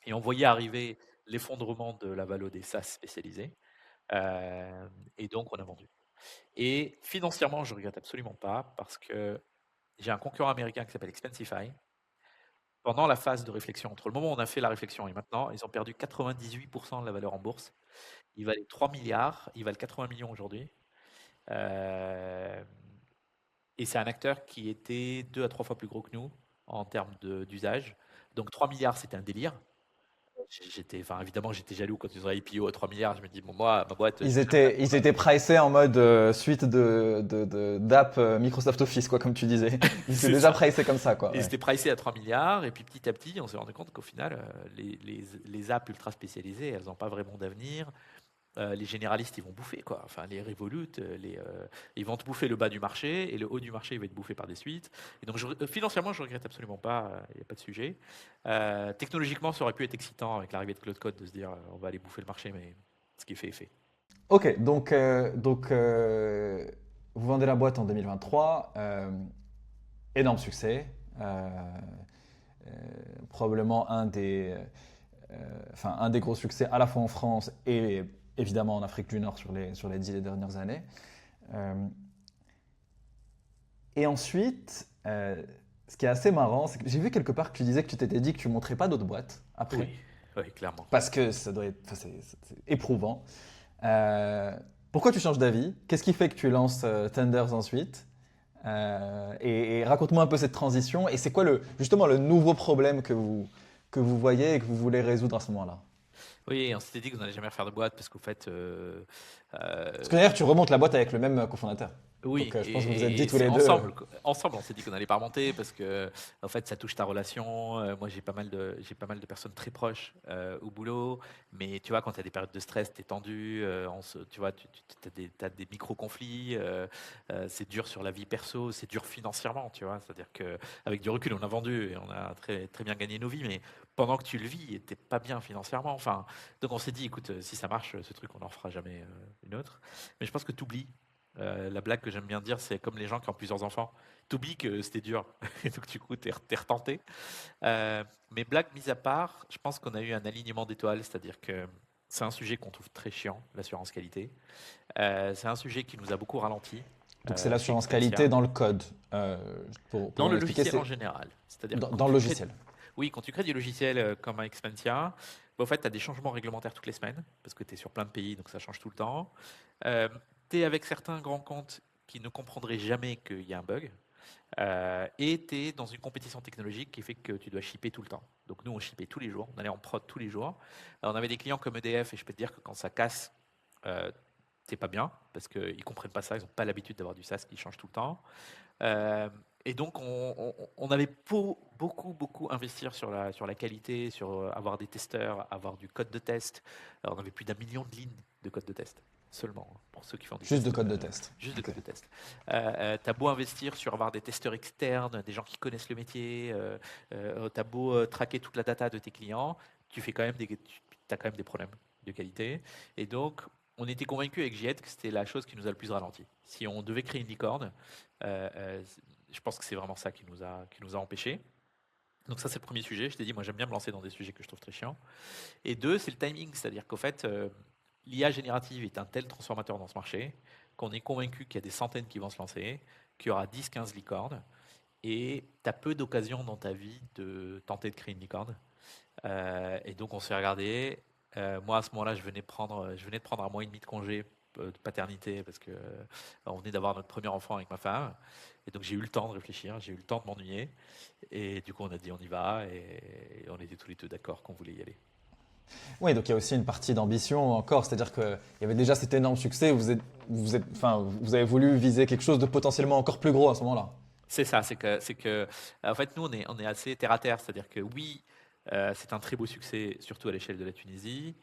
Et on voyait arriver l'effondrement de la valo des SaaS spécialisés. Et donc, on a vendu. Et financièrement, je ne regrette absolument pas parce que j'ai un concurrent américain qui s'appelle Expensify pendant la phase de réflexion, entre le moment où on a fait la réflexion et maintenant, ils ont perdu 98% de la valeur en bourse. Ils valaient 3 milliards, ils valent 80 millions aujourd'hui. Euh, et c'est un acteur qui était 2 à 3 fois plus gros que nous en termes d'usage. Donc 3 milliards, c'était un délire. Évidemment, j'étais jaloux quand ils ont IPO à 3 milliards. Je me dis, bon, moi, ma boîte, Ils étaient pricés en mode suite d'app Microsoft Office, quoi, comme tu disais. Ils étaient C'est déjà ça. pricés comme ça, quoi. Et c'était pricé à 3 milliards. Et puis petit à petit, on s'est rendu compte qu'au final, les apps ultra spécialisées, elles n'ont pas vraiment d'avenir. Les généralistes, ils vont bouffer, quoi. Enfin, les Revolut, ils vont te bouffer le bas du marché et le haut du marché, il va être bouffé par des suites. Et donc, financièrement, je regrette absolument pas. Il n'y a pas de sujet. Technologiquement, ça aurait pu être excitant avec l'arrivée de Cloud Code de se dire, on va aller bouffer le marché, mais ce qui est fait est fait. Ok, vous vendez la boîte en 2023, énorme succès, probablement un des gros succès à la fois en France et évidemment en Afrique du Nord sur les 10 dernières années. Et ensuite, ce qui est assez marrant, c'est que j'ai vu quelque part que tu disais que tu t'étais dit que tu ne montrais pas d'autres boîtes après, Oui, oui, clairement. parce que ça doit être, enfin, c'est éprouvant. Pourquoi tu changes d'avis? Qu'est-ce qui fait que tu lances Tenders ensuite? Et raconte-moi un peu cette transition. Et c'est quoi justement le nouveau problème que vous voyez et que vous voulez résoudre à ce moment-là? Oui, on s'était dit qu'on n'allait jamais refaire de boîte parce qu'au fait, Parce que d'ailleurs, tu remontes la boîte avec le même cofondateur. oui, Donc je pense que vous vous êtes dit tous c'est les deux. ensemble, on s'est dit qu'on n'allait pas remonter parce que, en fait, ça touche ta relation. Moi, j'ai pas mal de personnes très proches au boulot, mais tu vois, quand tu as des périodes de stress, tu es tendu, tu vois, tu as des micro-conflits, c'est dur sur la vie perso, c'est dur financièrement, tu vois. C'est-à-dire qu'avec du recul, on a vendu et on a très, très bien gagné nos vies, mais pendant que tu le vis, tu n'es pas bien financièrement. Enfin, donc on s'est dit, écoute, si ça marche, ce truc, on n'en fera jamais une autre. Mais je pense que tu oublies. La blague que j'aime bien dire, c'est comme les gens qui ont plusieurs enfants. T'oublies que c'était dur, et donc du coup, t'es retenté. Mais blague mise à part, je pense qu'on a eu un alignement d'étoiles, c'est-à-dire que c'est un sujet qu'on trouve très chiant, l'assurance qualité. C'est un sujet qui nous a beaucoup ralenti. Donc c'est Chez l'assurance qualité Expansia, dans le code. Pour dans le l'expliquer, logiciel en c'est général. C'est-à-dire que dans le logiciel. oui, quand tu crées des logiciels comme un Expansia, bah, en fait, tu as des changements réglementaires toutes les semaines, parce que tu es sur plein de pays, donc ça change tout le temps. Tu es avec certains grands comptes qui ne comprendraient jamais qu'il y a un bug. Et tu es dans une compétition technologique qui fait que tu dois shipper tout le temps. Donc nous, on shippait tous les jours, on allait en prod tous les jours. Alors, on avait des clients comme EDF, et je peux te dire que quand ça casse, c'est pas bien, parce qu'ils comprennent pas ça, ils n'ont pas l'habitude d'avoir du SaaS qui change tout le temps. Euh, et donc, on avait beaucoup investir sur la qualité, sur avoir des testeurs, avoir du code de test. Alors, on avait plus d'1 million de lignes de code de test, seulement, hein, pour ceux qui font du Juste test. de code de test. Juste de Ok. code de test. Tu as beau investir sur avoir des testeurs externes, des gens qui connaissent le métier, tu as beau traquer toute la data de tes clients, tu fais quand même as quand même des problèmes de qualité. Et donc, on était convaincus avec JET que c'était la chose qui nous a le plus ralenti. Si on devait créer une licorne, je pense que c'est vraiment ça qui nous a empêchés. Donc ça, c'est le premier sujet. Je t'ai dit, moi, j'aime bien me lancer dans des sujets que je trouve très chiants. Et deux, c'est le timing. C'est-à-dire qu'au fait, l'IA générative est un tel transformateur dans ce marché qu'on est convaincu qu'il y a des centaines qui vont se lancer, qu'il y aura 10-15 licornes. Et tu as peu d'occasions dans ta vie de tenter de créer une licorne. Et donc, on s'est regardé. Moi, à ce moment-là, je venais de prendre 1 mois et demi de congé de paternité parce que on venait d'avoir notre premier enfant avec ma femme. Et donc, j'ai eu le temps de réfléchir, j'ai eu le temps de m'ennuyer. Et du coup, on a dit on y va. Et on était tous les deux d'accord qu'on voulait y aller. Oui, donc il y a aussi une partie d'ambition encore, c'est-à-dire qu'il y avait déjà cet énorme succès, vous avez voulu viser quelque chose de potentiellement encore plus gros à ce moment-là. C'est ça, c'est que, en fait, nous, on est assez terre à terre. C'est-à-dire que oui, c'est un très beau succès, surtout à l'échelle de la Tunisie.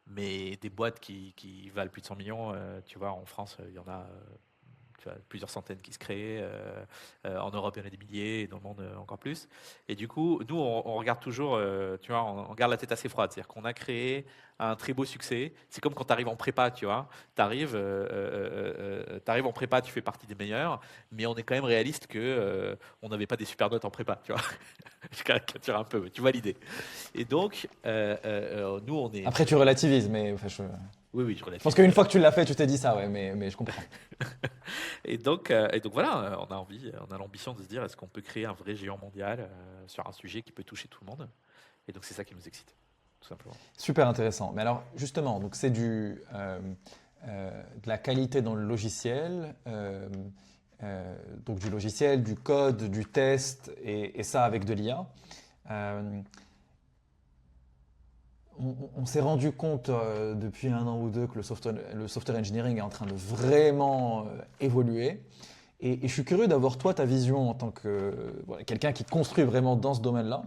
Mais des boîtes qui valent plus de 100 millions, tu vois, en France, il y en a tu vois, plusieurs centaines qui se créent. En Europe, il y en a des milliers, et dans le monde, encore plus. Et du coup, nous, on regarde toujours, tu vois, on garde la tête assez froide. C'est-à-dire qu'on a créé un très beau succès. C'est comme quand tu arrives en prépa, tu vois. Tu arrives en prépa, tu fais partie des meilleurs, mais on est quand même réaliste que on n'avait pas des super notes en prépa, tu vois. Je caricature un peu, mais tu vois l'idée. Et donc, nous, on est... Après, tu relativises, mais enfin, Oui, oui, je Je pense relativise. qu'une fois que tu l'as fait, tu t'es dit ça, ouais, mais je comprends. Et donc voilà, on a l'ambition de se dire, est-ce qu'on peut créer un vrai géant mondial sur un sujet qui peut toucher tout le monde? Et donc c'est ça qui nous excite, tout simplement. Super intéressant. Mais alors, justement, donc c'est de la qualité dans le logiciel, donc du logiciel, du code, du test, et ça avec de l'IA. Euh, on s'est rendu compte depuis 1 an ou 2 que le software engineering est en train de vraiment évoluer. Et je suis curieux d'avoir toi ta vision en tant que voilà, quelqu'un qui construit vraiment dans ce domaine-là.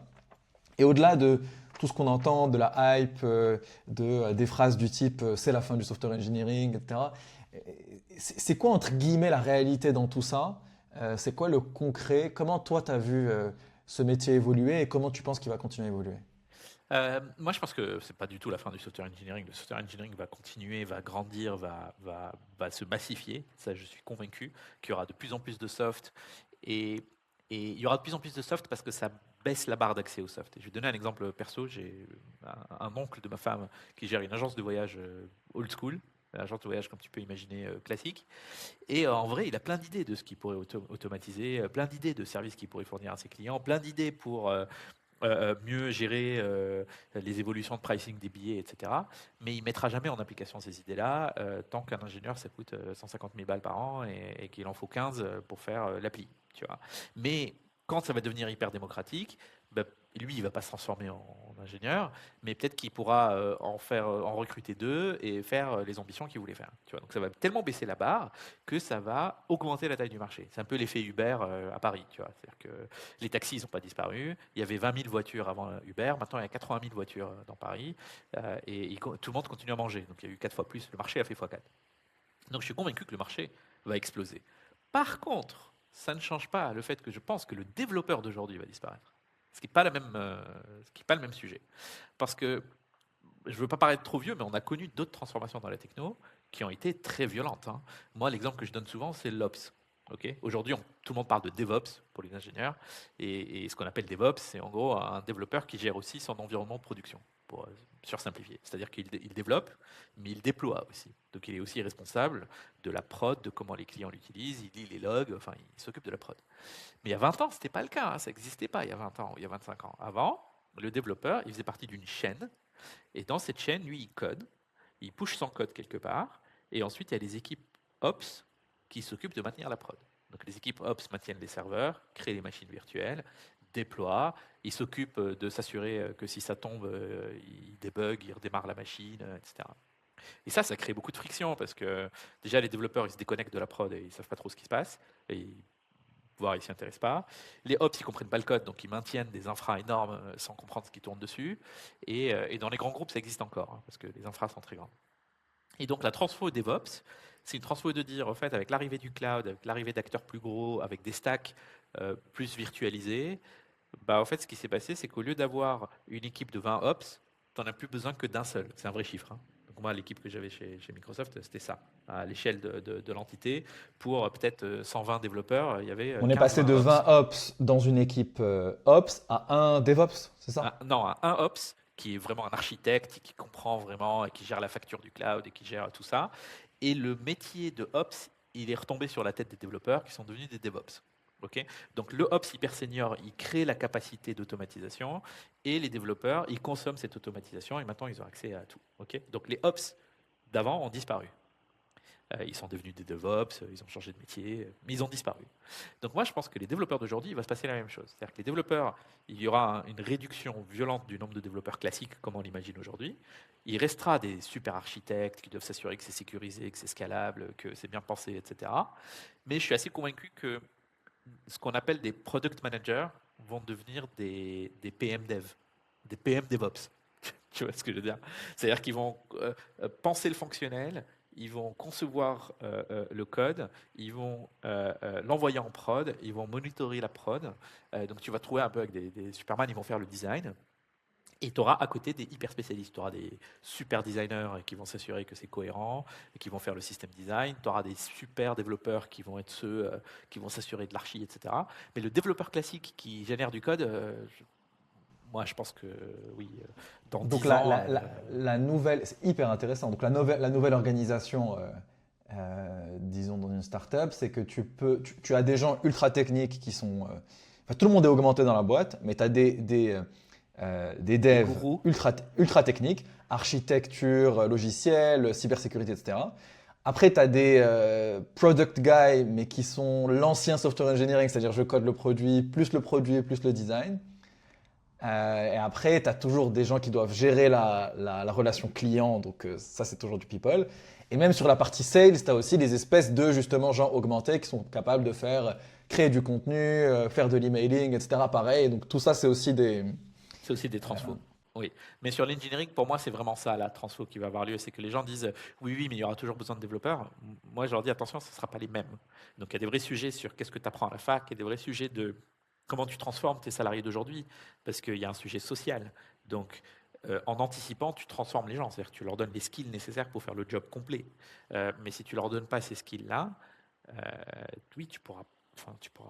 Et au-delà de tout ce qu'on entend, de la hype, des phrases du type c'est la fin du software engineering, etc. C'est quoi entre guillemets la réalité dans tout ça? C'est quoi le concret? Comment toi tu as vu ce métier évoluer et comment tu penses qu'il va continuer à évoluer? Moi, je pense que c'est pas du tout la fin du software engineering. Le software engineering va continuer, va grandir, va se massifier. Ça, je suis convaincu qu'il y aura de plus en plus de soft et, et il y aura de plus en plus de soft parce que ça baisse la barre d'accès au soft. Et je vais donner un exemple perso. J'ai un oncle de ma femme qui gère une agence de voyage old school. Une agence de voyage, comme tu peux imaginer, classique. Et en vrai, il a plein d'idées de ce qu'il pourrait automatiser, plein d'idées de services qu'il pourrait fournir à ses clients, plein d'idées pour mieux gérer les évolutions de pricing des billets, etc. Mais il ne mettra jamais en application ces idées-là tant qu'un ingénieur, ça coûte 150 000 balles par an et qu'il en faut 15 pour faire l'appli. Tu vois. Mais quand ça va devenir hyper démocratique, bah, lui, il ne va pas se transformer en ingénieur, mais peut-être qu'il pourra en recruter 2 et faire les ambitions qu'il voulait faire. Tu vois. Donc ça va tellement baisser la barre que ça va augmenter la taille du marché. C'est un peu l'effet Uber à Paris. Tu vois. C'est-à-dire que les taxis n'ont pas disparu. Il y avait 20 000 voitures avant Uber. Maintenant, il y a 80 000 voitures dans Paris. Et tout le monde continue à manger. Donc, il y a eu 4 fois plus. Le marché a fait x4. Donc, je suis convaincu que le marché va exploser. Par contre, ça ne change pas le fait que je pense que le développeur d'aujourd'hui va disparaître. Ce qui n'est pas, pas le même sujet. Parce que, je ne veux pas paraître trop vieux, mais on a connu d'autres transformations dans la techno qui ont été très violentes. Hein. Moi, l'exemple que je donne souvent, c'est l'Ops. Okay. Aujourd'hui, tout le monde parle de DevOps pour les ingénieurs. Et ce qu'on appelle DevOps, c'est en gros un développeur qui gère aussi son environnement de production, pour sursimplifier. C'est-à-dire qu'il développe, mais il déploie aussi. Donc il est aussi responsable de la prod, de comment les clients l'utilisent, il lit les logs, enfin il s'occupe de la prod. Mais il y a 20 ans, ce n'était pas le cas, hein, ça n'existait pas il y a 20 ans, il y a 25 ans. Avant, le développeur, il faisait partie d'une chaîne, et dans cette chaîne, lui, il code, il push son code quelque part, et ensuite il y a les équipes Ops qui s'occupent de maintenir la prod. Donc les équipes Ops maintiennent les serveurs, créent les machines virtuelles, déploient, ils s'occupent de s'assurer que si ça tombe, ils débuguent, ils redémarrent la machine, etc. Et ça crée beaucoup de friction parce que déjà les développeurs ils se déconnectent de la prod et ils savent pas trop ce qui se passe, et voire ils s'y intéressent pas. Les ops ils comprennent pas le code, donc ils maintiennent des infras énormes sans comprendre ce qui tourne dessus. Et dans les grands groupes ça existe encore hein, parce que les infras sont très grandes. Et donc la transfo DevOps, c'est une transfo de dire, en fait, avec l'arrivée du cloud, avec l'arrivée d'acteurs plus gros, avec des stacks plus virtualisés, bah, en fait, ce qui s'est passé, c'est qu'au lieu d'avoir une équipe de 20 ops, tu n'en as plus besoin que d'un seul. C'est un vrai chiffre. Hein. Donc moi, l'équipe que j'avais chez Microsoft, c'était ça. À l'échelle de l'entité, pour peut-être 120 développeurs, il y avait On est passé 15-20 de ops. 20 ops dans une équipe ops à un DevOps, c'est ça? Non, un ops qui est vraiment un architecte, qui comprend vraiment, et qui gère la facture du cloud et qui gère tout ça. Et le métier de ops, il est retombé sur la tête des développeurs qui sont devenus des DevOps. Ok. Donc le ops hyper senior, il crée la capacité d'automatisation et les développeurs, ils consomment cette automatisation et maintenant ils ont accès à tout. Ok. Donc les ops d'avant ont disparu. Ils sont devenus des DevOps, ils ont changé de métier, mais ils ont disparu. Donc moi, je pense que les développeurs d'aujourd'hui, il va se passer la même chose. C'est-à-dire que les développeurs, il y aura une réduction violente du nombre de développeurs classiques, comme on l'imagine aujourd'hui. Il restera des super architectes qui doivent s'assurer que c'est sécurisé, que c'est scalable, que c'est bien pensé, etc. Mais je suis assez convaincu que ce qu'on appelle des product managers vont devenir des PM dev, des PM DevOps. Tu vois ce que je veux dire? C'est-à-dire qu'ils vont penser le fonctionnel, ils vont concevoir le code, ils vont l'envoyer en prod, ils vont monitorer la prod. Donc tu vas trouver un peu avec des Superman, ils vont faire le design. Et tu auras à côté des hyper spécialistes. Tu auras des super designers qui vont s'assurer que c'est cohérent et qui vont faire le système design. Tu auras des super développeurs qui vont être ceux qui vont s'assurer de l'archi, etc. Mais le développeur classique qui génère du code, moi, je pense que oui, dans Donc 10 ans, la nouvelle, c'est hyper intéressant. Donc la nouvelle organisation, disons dans une startup, c'est que tu as des gens ultra techniques qui sont, enfin, tout le monde est augmenté dans la boîte, mais tu as des devs gourous. ultra techniques, architecture, logiciel, cybersécurité, etc. Après, tu as des product guys, mais qui sont l'ancien software engineering, c'est-à-dire je code le produit, plus le design. Et après, tu as toujours des gens qui doivent gérer la relation client, donc ça, c'est toujours du people. Et même sur la partie sales, tu as aussi des espèces de justement gens augmentés qui sont capables de faire créer du contenu, faire de l'emailing, etc. Pareil, donc tout ça, c'est aussi des. C'est aussi des transfos. Oui, mais sur l'engineering, pour moi, c'est vraiment ça, la transfo qui va avoir lieu. C'est que les gens disent oui, oui, mais il y aura toujours besoin de développeurs. Moi, je leur dis attention, ce ne sera pas les mêmes. Donc, il y a des vrais sujets sur qu'est-ce que tu apprends à la fac, et des vrais sujets de comment tu transformes tes salariés d'aujourd'hui, parce qu'il y a un sujet social. Donc, en anticipant, tu transformes les gens, c'est-à-dire que tu leur donnes les skills nécessaires pour faire le job complet. Mais si tu leur donnes pas ces skills-là, oui, tu pourras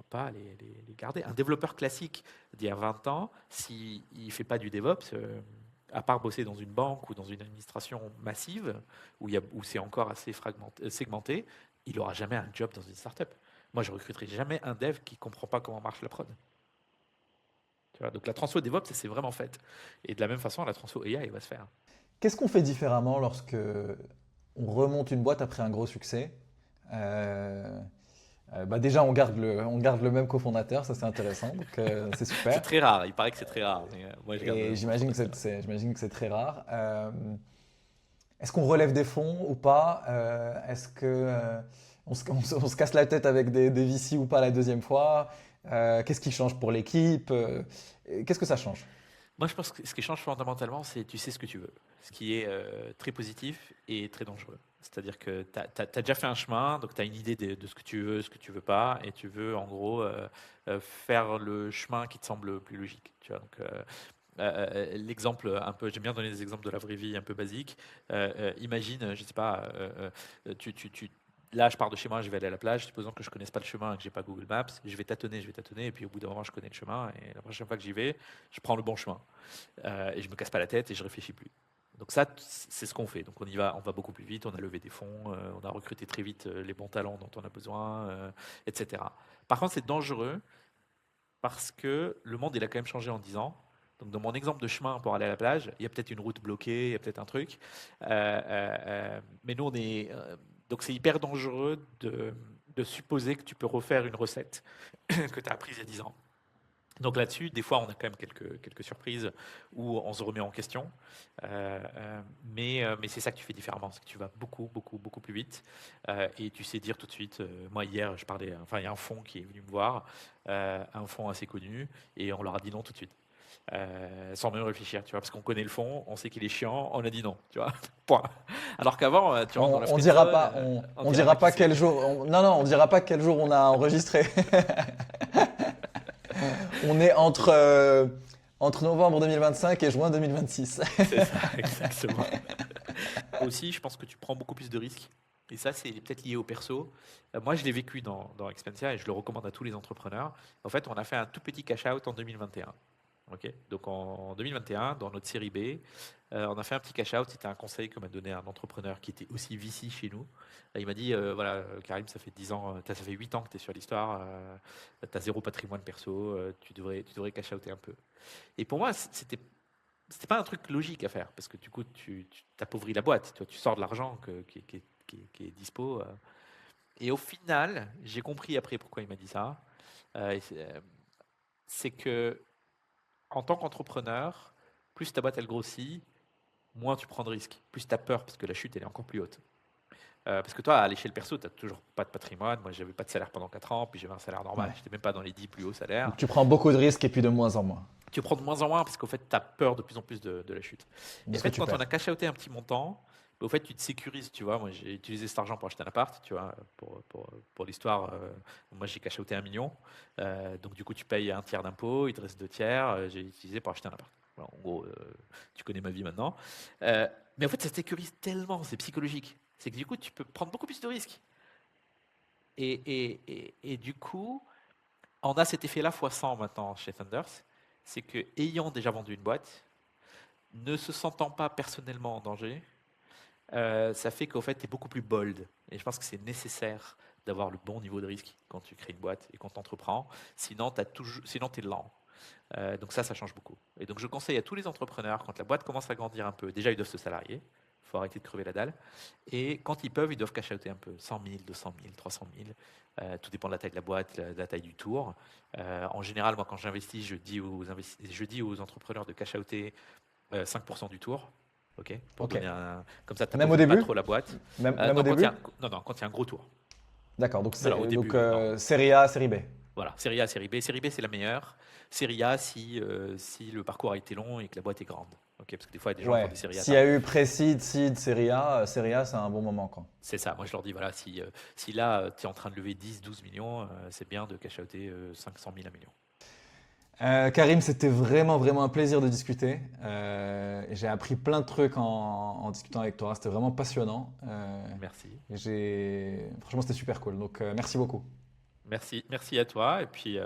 pas les garder. Un développeur classique d'il y a 20 ans, s'il ne fait pas du DevOps, à part bosser dans une banque ou dans une administration massive, où c'est encore assez segmenté, il n'aura jamais un job dans une startup. Moi, je ne recruterai jamais un dev qui ne comprend pas comment marche la prod. Tu vois, donc la transfo DevOps, ça c'est vraiment fait. Et de la même façon, la transfo AI va se faire. Qu'est-ce qu'on fait différemment lorsque on remonte une boîte après un gros succès? Euh, Bah déjà, on garde le même cofondateur, ça c'est intéressant, donc c'est C'est super. très rare, il paraît que c'est très rare. Mais, moi, je garde Et mon fondateur. j'imagine que c'est très rare. Est-ce qu'on relève des fonds ou pas? Est-ce que on se casse la tête avec des VC ou pas la deuxième fois? Qu'est-ce qui change pour l'équipe? Qu'est-ce que ça change? Moi, je pense que ce qui change fondamentalement, c'est tu sais ce que tu veux, ce qui est très positif et très dangereux. C'est-à-dire que tu as déjà fait un chemin, donc tu as une idée de ce que tu veux pas, et tu veux en gros faire le chemin qui te semble le plus logique. Tu vois, donc, l'exemple un peu, j'aime bien donner des exemples de la vraie vie un peu basiques. Imagine, je sais pas, là je pars de chez moi, je vais aller à la plage, supposons que je connaisse pas le chemin et que j'ai pas Google Maps, je vais tâtonner, et puis au bout d'un moment je connais le chemin, et la prochaine fois que j'y vais, je prends le bon chemin. Et je me casse pas la tête et je réfléchis plus. Donc ça, c'est ce qu'on fait. Donc on va beaucoup plus vite, on a levé des fonds, on a recruté très vite les bons talents dont on a besoin, etc. Par contre, c'est dangereux parce que le monde, il a quand même changé en 10 ans. Donc, dans mon exemple de chemin pour aller à la plage, il y a peut-être une route bloquée, il y a peut-être un truc. Mais nous, donc, c'est hyper dangereux de supposer que tu peux refaire une recette que tu as apprise il y a 10 ans. Donc là-dessus, des fois, on a quand même quelques surprises où on se remet en question. Mais c'est ça que tu fais différemment, c'est que tu vas beaucoup, beaucoup, beaucoup plus vite. Et tu sais dire tout de suite, moi hier, enfin, il y a un fonds qui est venu me voir, un fonds assez connu, et on leur a dit non tout de suite. Sans même réfléchir, tu vois, parce qu'on connaît le fond, on sait qu'il est chiant, on a dit non, tu vois, point. Alors qu'avant, tu rentres dans la On friend dira zone, pas, on dira qui pas c'est. quel jour. Non, non, on dira pas quel jour on a enregistré. On est entre novembre 2025 et juin 2026. C'est ça, exactement. Aussi, je pense que tu prends beaucoup plus de risques. Et ça, c'est peut-être lié au perso. Moi, je l'ai vécu dans Expensia et je le recommande à tous les entrepreneurs. En fait, on a fait un tout petit cash-out en 2021. Ok. Donc en 2021, dans notre série B, on a fait un petit cash-out. C'était un conseil que m'a donné un entrepreneur qui était aussi VC chez nous. Il m'a dit, voilà, Karim, ça fait 10 ans, ça fait 8 ans que tu es sur l'histoire, tu as zéro patrimoine perso, tu devrais cash-outer un peu. Et pour moi, c'était pas un truc logique à faire, parce que du coup, tu t'appauvris la boîte. Tu sors de l'argent qui est dispo. Et au final, j'ai compris après pourquoi il m'a dit ça. C'est que en tant qu'entrepreneur, plus ta boîte elle grossit, moins tu prends de risques. Plus tu as peur parce que la chute elle est encore plus haute. Parce que toi, à l'échelle perso, tu n'as toujours pas de patrimoine. Moi, j'avais pas de salaire pendant 4 ans, puis j'avais un salaire normal. Ouais. Je n'étais même pas dans les 10 plus hauts salaires. Donc tu prends beaucoup de risques et puis de moins en moins Tu prends de moins en moins parce qu'au fait, tu as peur de plus en plus de la chute. de Et en ce que fait, tu quand on perds. a cash-outé un petit montant, au fait, tu te sécurises, tu vois. Moi, j'ai utilisé cet argent pour acheter un appart, tu vois. Pour l'histoire, moi, j'ai cash-outé 1 million. Donc, du coup, tu payes un tiers d'impôt, il te reste 2 tiers. J'ai utilisé pour acheter un appart. Voilà, en gros, tu connais ma vie maintenant. Mais en fait, ça te sécurise tellement, c'est psychologique. C'est que du coup, tu peux prendre beaucoup plus de risques. Et du coup, on a cet effet-là fois 100 maintenant chez Thunders. c'est que ayant déjà vendu une boîte, ne se sentant pas personnellement en danger, ça fait qu'au fait, tu es beaucoup plus bold. Et je pense que c'est nécessaire d'avoir le bon niveau de risque quand tu crées une boîte et quand tu entreprends. Sinon, tu es lent. Donc ça change beaucoup. Et donc, je conseille à tous les entrepreneurs, quand la boîte commence à grandir un peu, déjà, ils doivent se salarier. Il faut arrêter de crever la dalle. Et quand ils peuvent, ils doivent cash-outer un peu. 100 000, 200 000, 300 000. Tout dépend de la taille de la boîte, de la taille du tour. En général, moi, quand j'investis, je dis aux entrepreneurs de cash-outer 5% du tour. Ok. Pour Ok. donner comme ça, tu Même au pas début trop la boîte. Même Non, au début? Non, quand il y a un gros tour. D'accord, donc, Alors, au début, série A, série B. Voilà, série A, série B. Série B, c'est la meilleure. Série A, si le parcours a été long et que la boîte est grande. Ok, parce que des fois, il y a des gens qui Ouais. font des séries A. S'il y a eu pré-seed, seed, série A, c'est un bon moment, quoi. C'est ça. Moi, je leur dis, voilà, si là, tu es en train de lever 10, 12 millions, c'est bien de cash-outer 500 000, 1 million. Karim, c'était vraiment, vraiment un plaisir de discuter. Et j'ai appris plein de trucs en discutant avec toi. C'était vraiment passionnant. Merci. Franchement, c'était super cool. Donc, merci beaucoup. Merci à toi. Et puis,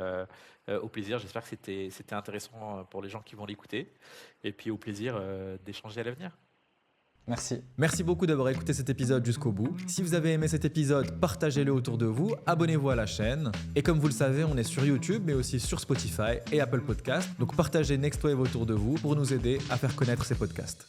au plaisir. J'espère que c'était intéressant pour les gens qui vont l'écouter. Et puis, au plaisir d'échanger à l'avenir. Merci. Merci beaucoup d'avoir écouté cet épisode jusqu'au bout. Si vous avez aimé cet épisode, partagez-le autour de vous, abonnez-vous à la chaîne. Et comme vous le savez, on est sur YouTube, mais aussi sur Spotify et Apple Podcasts. Donc partagez Next Wave autour de vous pour nous aider à faire connaître ces podcasts.